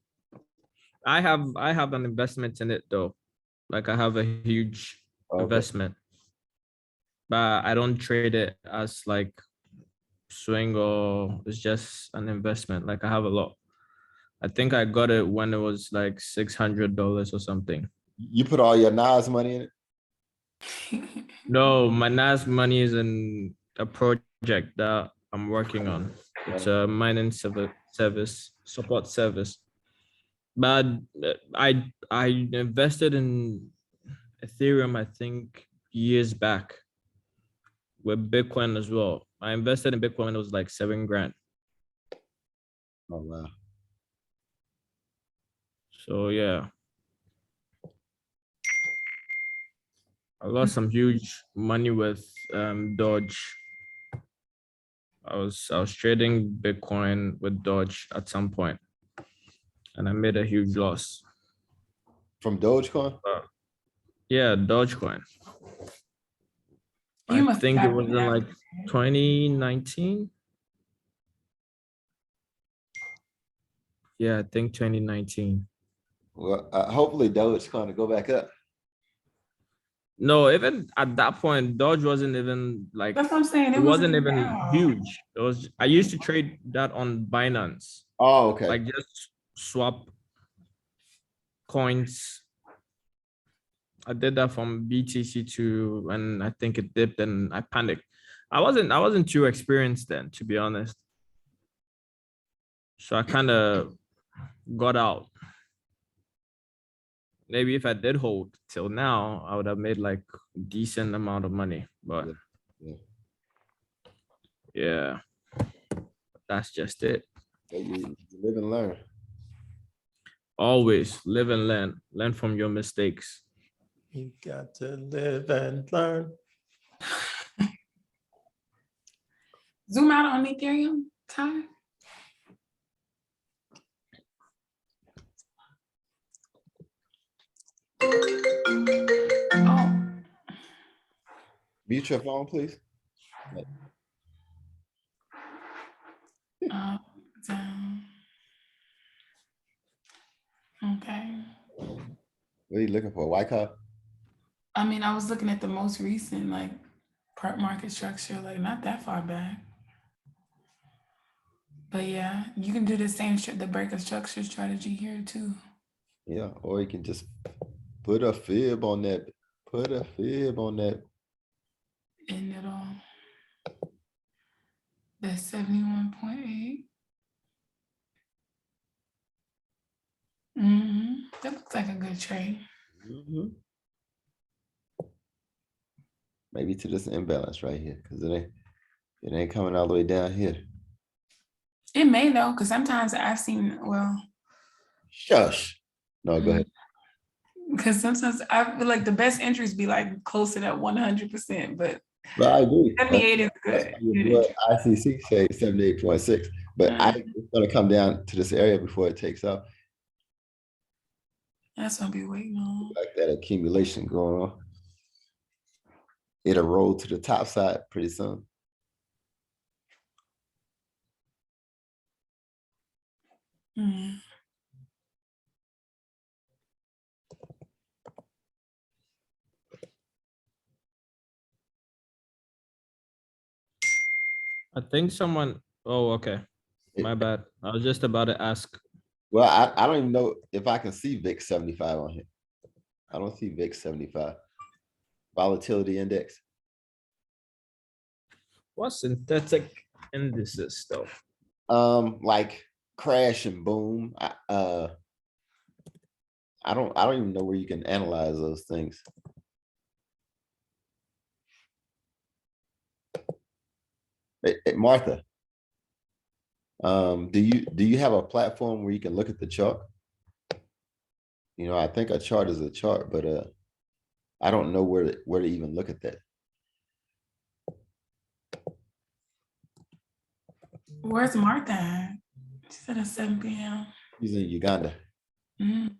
I have an investment in it though. Like I have a huge Okay. investment. But I don't trade it as like swing or it's just an investment. Like I have a lot. I think I got it when it was like $600 or something. You put all your Nas money in it? No, my NAS money is in a project that I'm working on. It's a mining service support service. But I invested in Ethereum, I think years back with Bitcoin as well. I invested in Bitcoin, it was like 7 grand. Oh wow. So yeah. I lost some huge money with Dodge. I was trading Bitcoin with Dodge at some point, and I made a huge loss. From Dogecoin? Yeah, Dogecoin. You I must think it have was in like 2019. Yeah, I think 2019. Well, hopefully Dogecoin to go back up. No, even at that point, Dodge wasn't even like, That's what I'm saying. it wasn't even out. huge. It was, I used to trade that on Binance, Oh, okay. like just swap coins. I did that from BTC to, and I think it dipped and I panicked. I wasn't too experienced then, to be honest. So I kind of got out. Maybe if I did hold till now, I would have made like a decent amount of money. But Yeah. yeah, that's just it. You live and learn. Always live and learn. Learn from your mistakes. You got to live and learn. Zoom out on Ethereum, Ty. Oh, Mute your phone, please. down. Okay. What are you looking for? White car? I mean, I was looking at the most recent, like, market structure, like, not that far back. But yeah, you can do the same, the break of structure strategy here too. Yeah, or you can just put a fib on that. Put a fib on that. And it'll, that's 71.8. That looks like a good trade. Mhm. Maybe to this imbalance right here, because it ain't coming all the way down here. It may though, because sometimes I've seen, well. Shush. No, go ahead. Because sometimes I feel like the best entries be like close to that 100%, but But I agree. 78 is That's good. what ICC say 78.6. But it's gonna come down to this area before it takes off. That's what I'll be waiting on. Like that accumulation going on. It'll roll to the top side pretty soon. I think someone, oh, okay. My bad. I was just about to ask. Well, I don't even know if I can see VIX 75 on here. I don't see VIX 75. Volatility index. What synthetic indices though? Like crash and boom. I don't even know where you can analyze those things. Hey, Martha, do you have a platform where you can look at the chart? You know, I think a chart is a chart, but I don't know where to even look at that. Where's Martha at? She said at 7 p.m. She's in Uganda. Mm.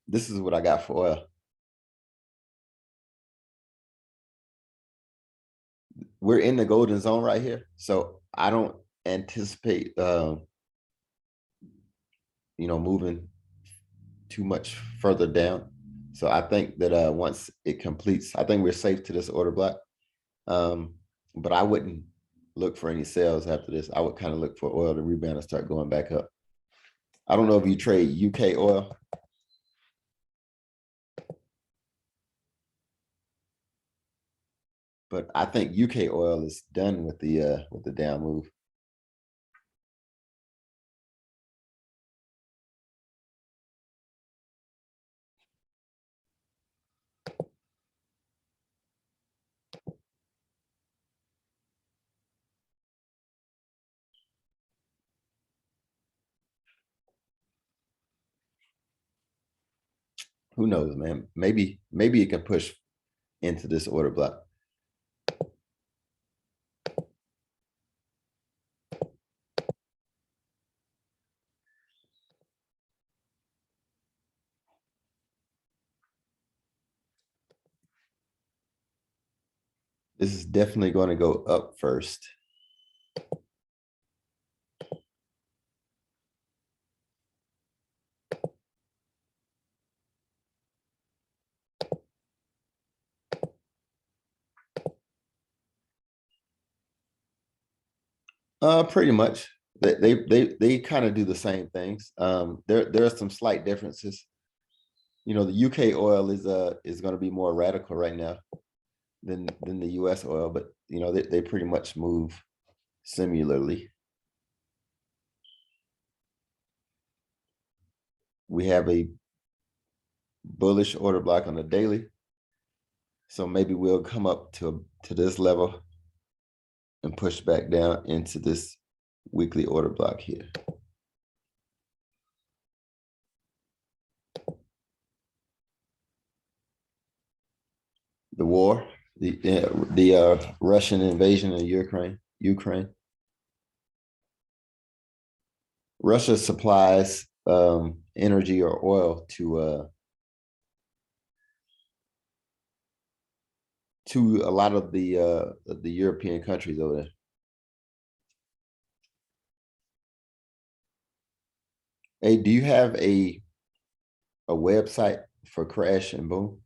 This is what I got for oil. We're in the golden zone right here. So I don't anticipate, moving too much further down. So I think that once it completes, I think we're safe to this order block. But I wouldn't look for any sales after this. I would kind of look for oil to rebound and start going back up. I don't know if you trade UK oil. But I think UK oil is done with the down move. Who knows, man? Maybe it can push into this order block. This is definitely going to go up first. Pretty much. They kind of do the same things. There are some slight differences. The UK oil is going to be more radical right now than the US oil, but they pretty much move similarly. We have a bullish order block on the daily. So maybe we'll come up to this level and push back down into this weekly order block here. The war, the Russian invasion of Ukraine. Russia supplies energy or oil to a lot of the European countries over there. Hey, do you have a website for Crash and Boom?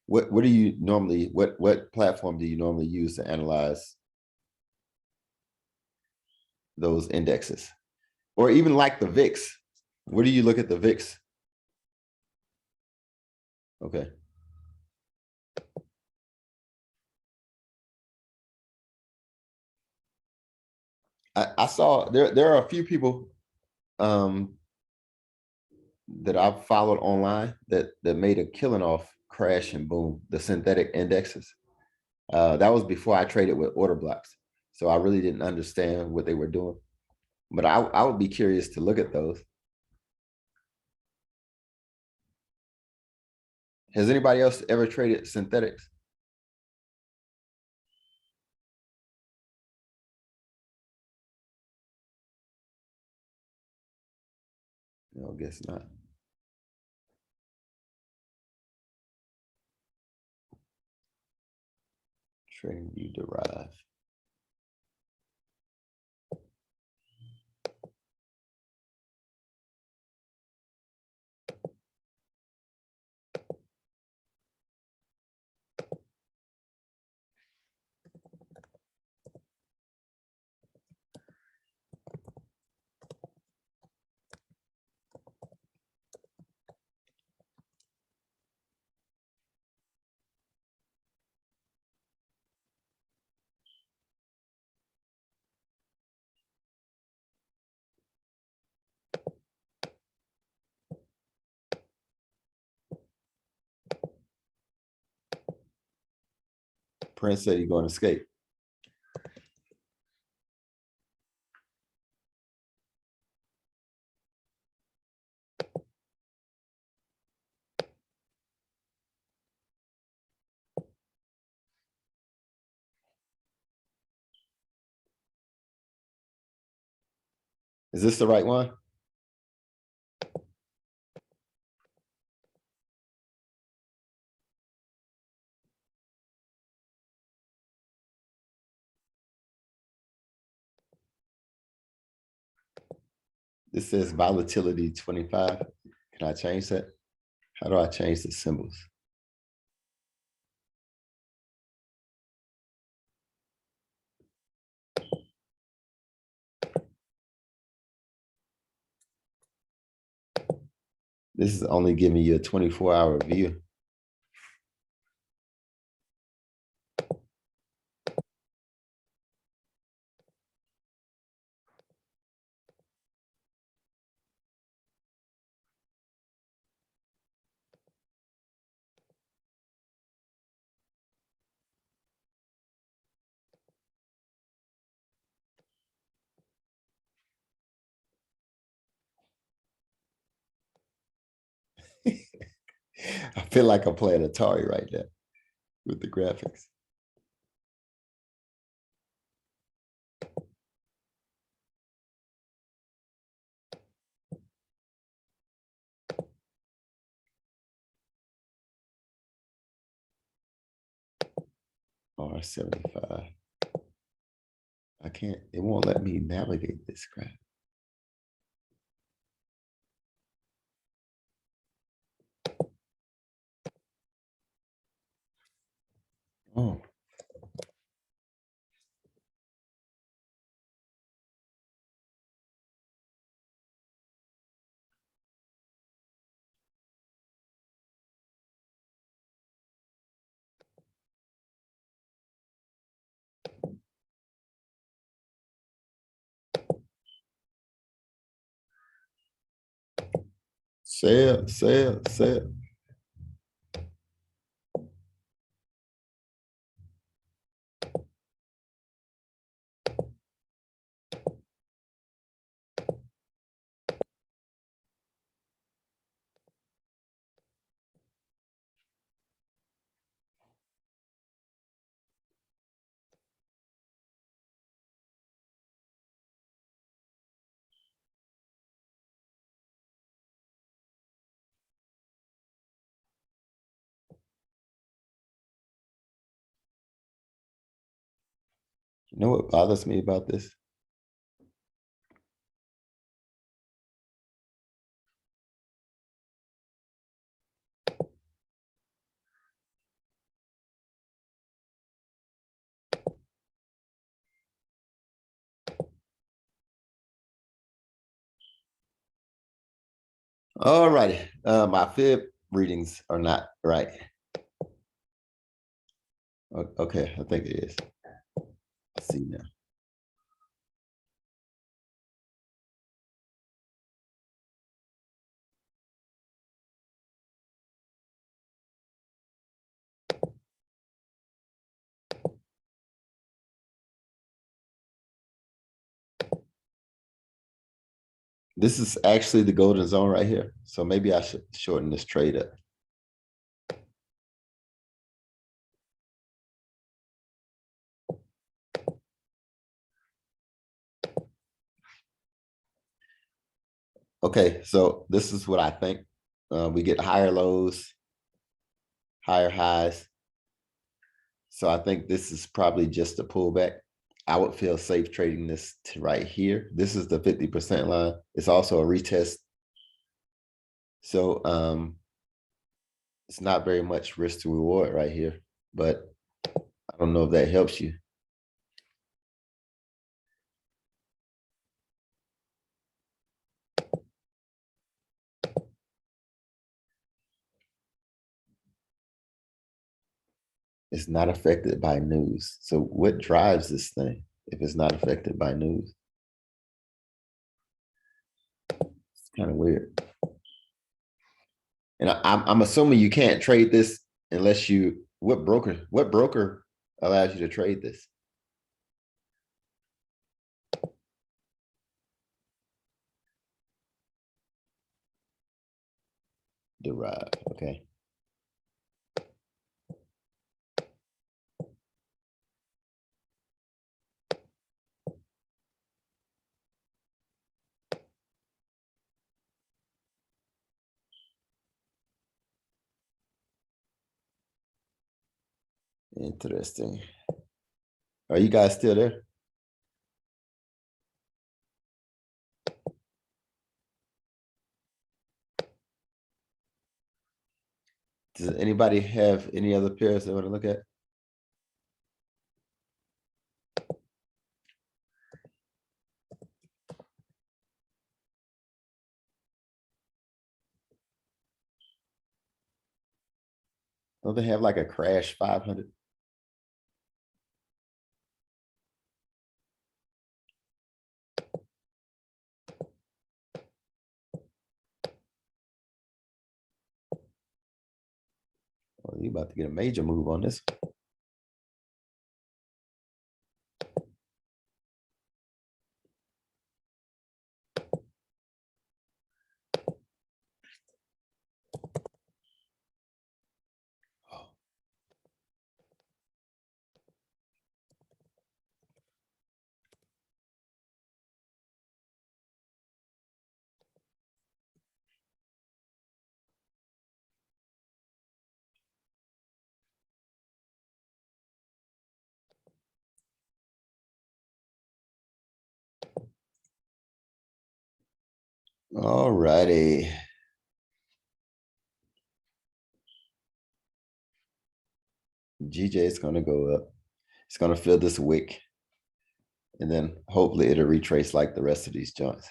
What do you normally, what platform do you normally use to analyze those indexes? Or even like the VIX, where do you look at the VIX? Okay. I saw there are a few people that I've followed online that made a killing off Crash and Boom, the synthetic indexes. That was before I traded with order blocks. So I really didn't understand what they were doing. But I would be curious to look at those. Has anybody else ever traded synthetics? No, I guess not. Trading view derive. Prince said he's going to skate. Is this the right one? This says volatility 25. Can I change that? How do I change the symbols? This is only giving you a 24-hour view. I feel like I'm playing Atari right now with the graphics. R75. I can't, it won't let me navigate this crap. Oh. Sell, sell, sell. You know what bothers me about this? All righty, my fib readings are not right. Okay, I think it is. Let's see now. This is actually the golden zone right here. So maybe I should shorten this trade up. Okay, so this is what I think. We get higher lows, higher highs. So I think this is probably just a pullback. I would feel safe trading this to right here. This is the 50% line. It's also a retest. So it's not very much risk to reward right here, but I don't know if that helps you. It's not affected by news. So what drives this thing if it's not affected by news? It's kind of weird. And I'm assuming you can't trade this unless you, what broker allows you to trade this. Derive, okay. Interesting. Are you guys still there? Does anybody have any other pairs they want to look at? Don't they have like a crash 500? Oh, you about to get a major move on this. All righty. GJ is going to go up. It's going to fill this wick. And then hopefully it'll retrace like the rest of these joints.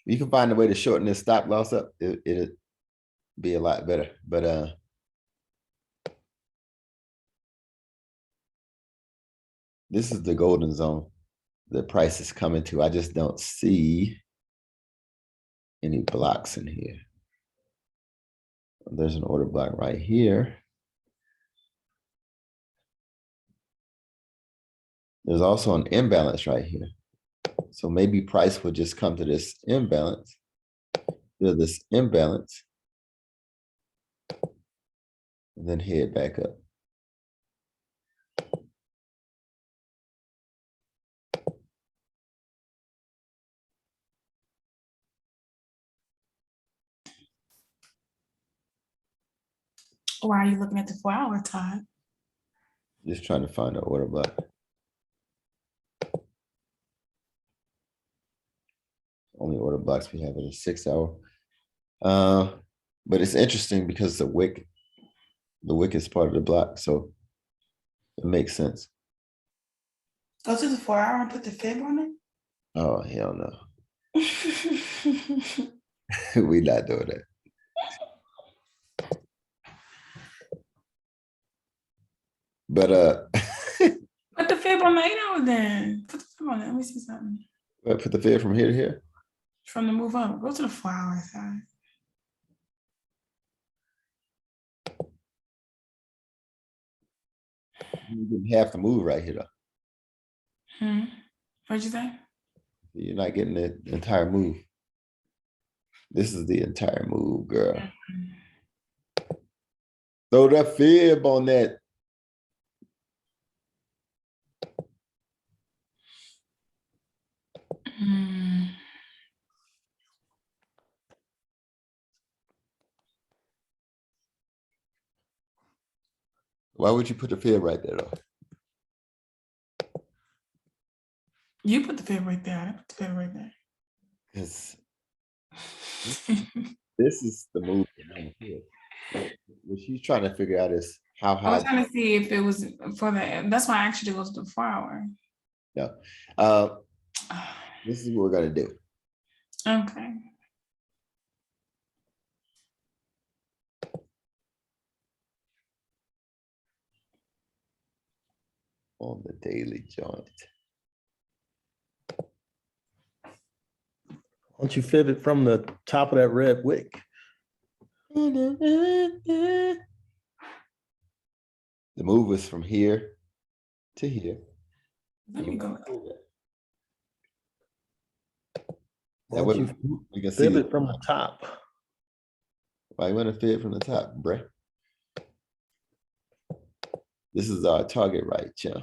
You can find a way to shorten this stop loss up. It'll be a lot better. But this is the golden zone the price is coming to. I just don't see any blocks in here. There's an order block right here. There's also an imbalance right here. So maybe price will just come to this imbalance, feel this imbalance, and then head back up. Why are you looking at the 4-hour time? Just trying to find an order block. Only order blocks we have in a 6 hour. But it's interesting because the wick is part of the block, so it makes sense. Go to the 4 hour and put the fib on Oh, hell no. it. We not doing that. But Put the fib on the 8 hour then. Put the fib on it. Let me see something. put the fib from here to here. From the move up. Go to the 4 hour side. You getting half the move right here though. What'd you say? You're not getting the entire move. This is the entire move, girl. Throw that fib on that. Why would you put the fib right there though? You put the fib right there. I put the fib right there. Because this is the move. What she's trying to figure out is how I was high. trying to see if it was for the, that's why I actually go to the 4 hour. No. This is what we're gonna do. Okay. On the daily joint. Why don't you fib it from the top of that red wick? The move is from here to here. Let me go. Why That don't way you we can see fib the, it from the top? why you want to fib from the top, bruh? This is our target right, yeah.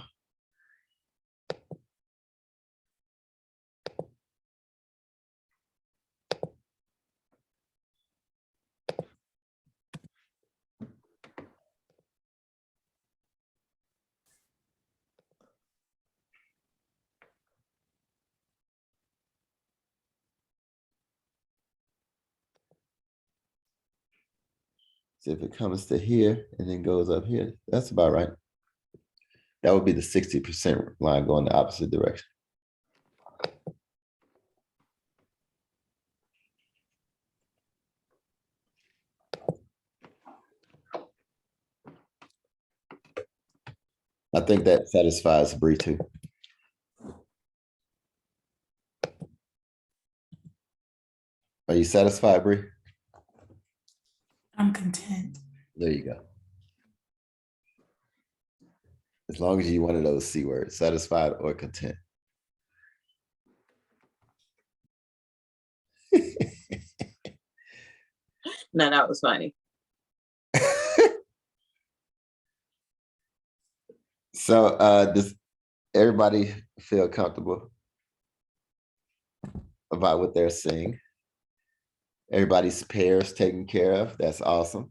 So if it comes to here and then goes up here, that's about right. That would be the 60% line going the opposite direction. I think that satisfies Bree too. Are you satisfied, Bree? I'm content. There you go. As long as you one of those C words, satisfied or content. No, that was funny. So does everybody feel comfortable about what they're seeing? Everybody's pairs taken care of. That's awesome.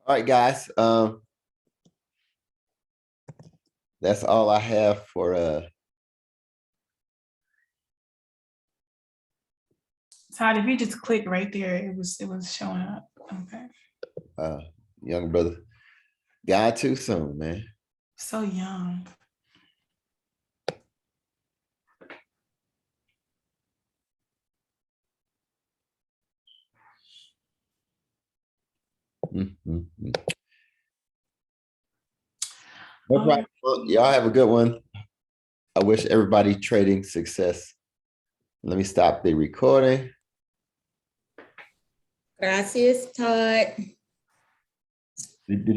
All right, guys. That's all I have for Todd, if you just click right there, it was showing up. Okay. Young brother. God too soon, man. So young. No problem. Well, y'all have a good one. I wish everybody trading success. Let me stop the recording. Gracias, Todd. Did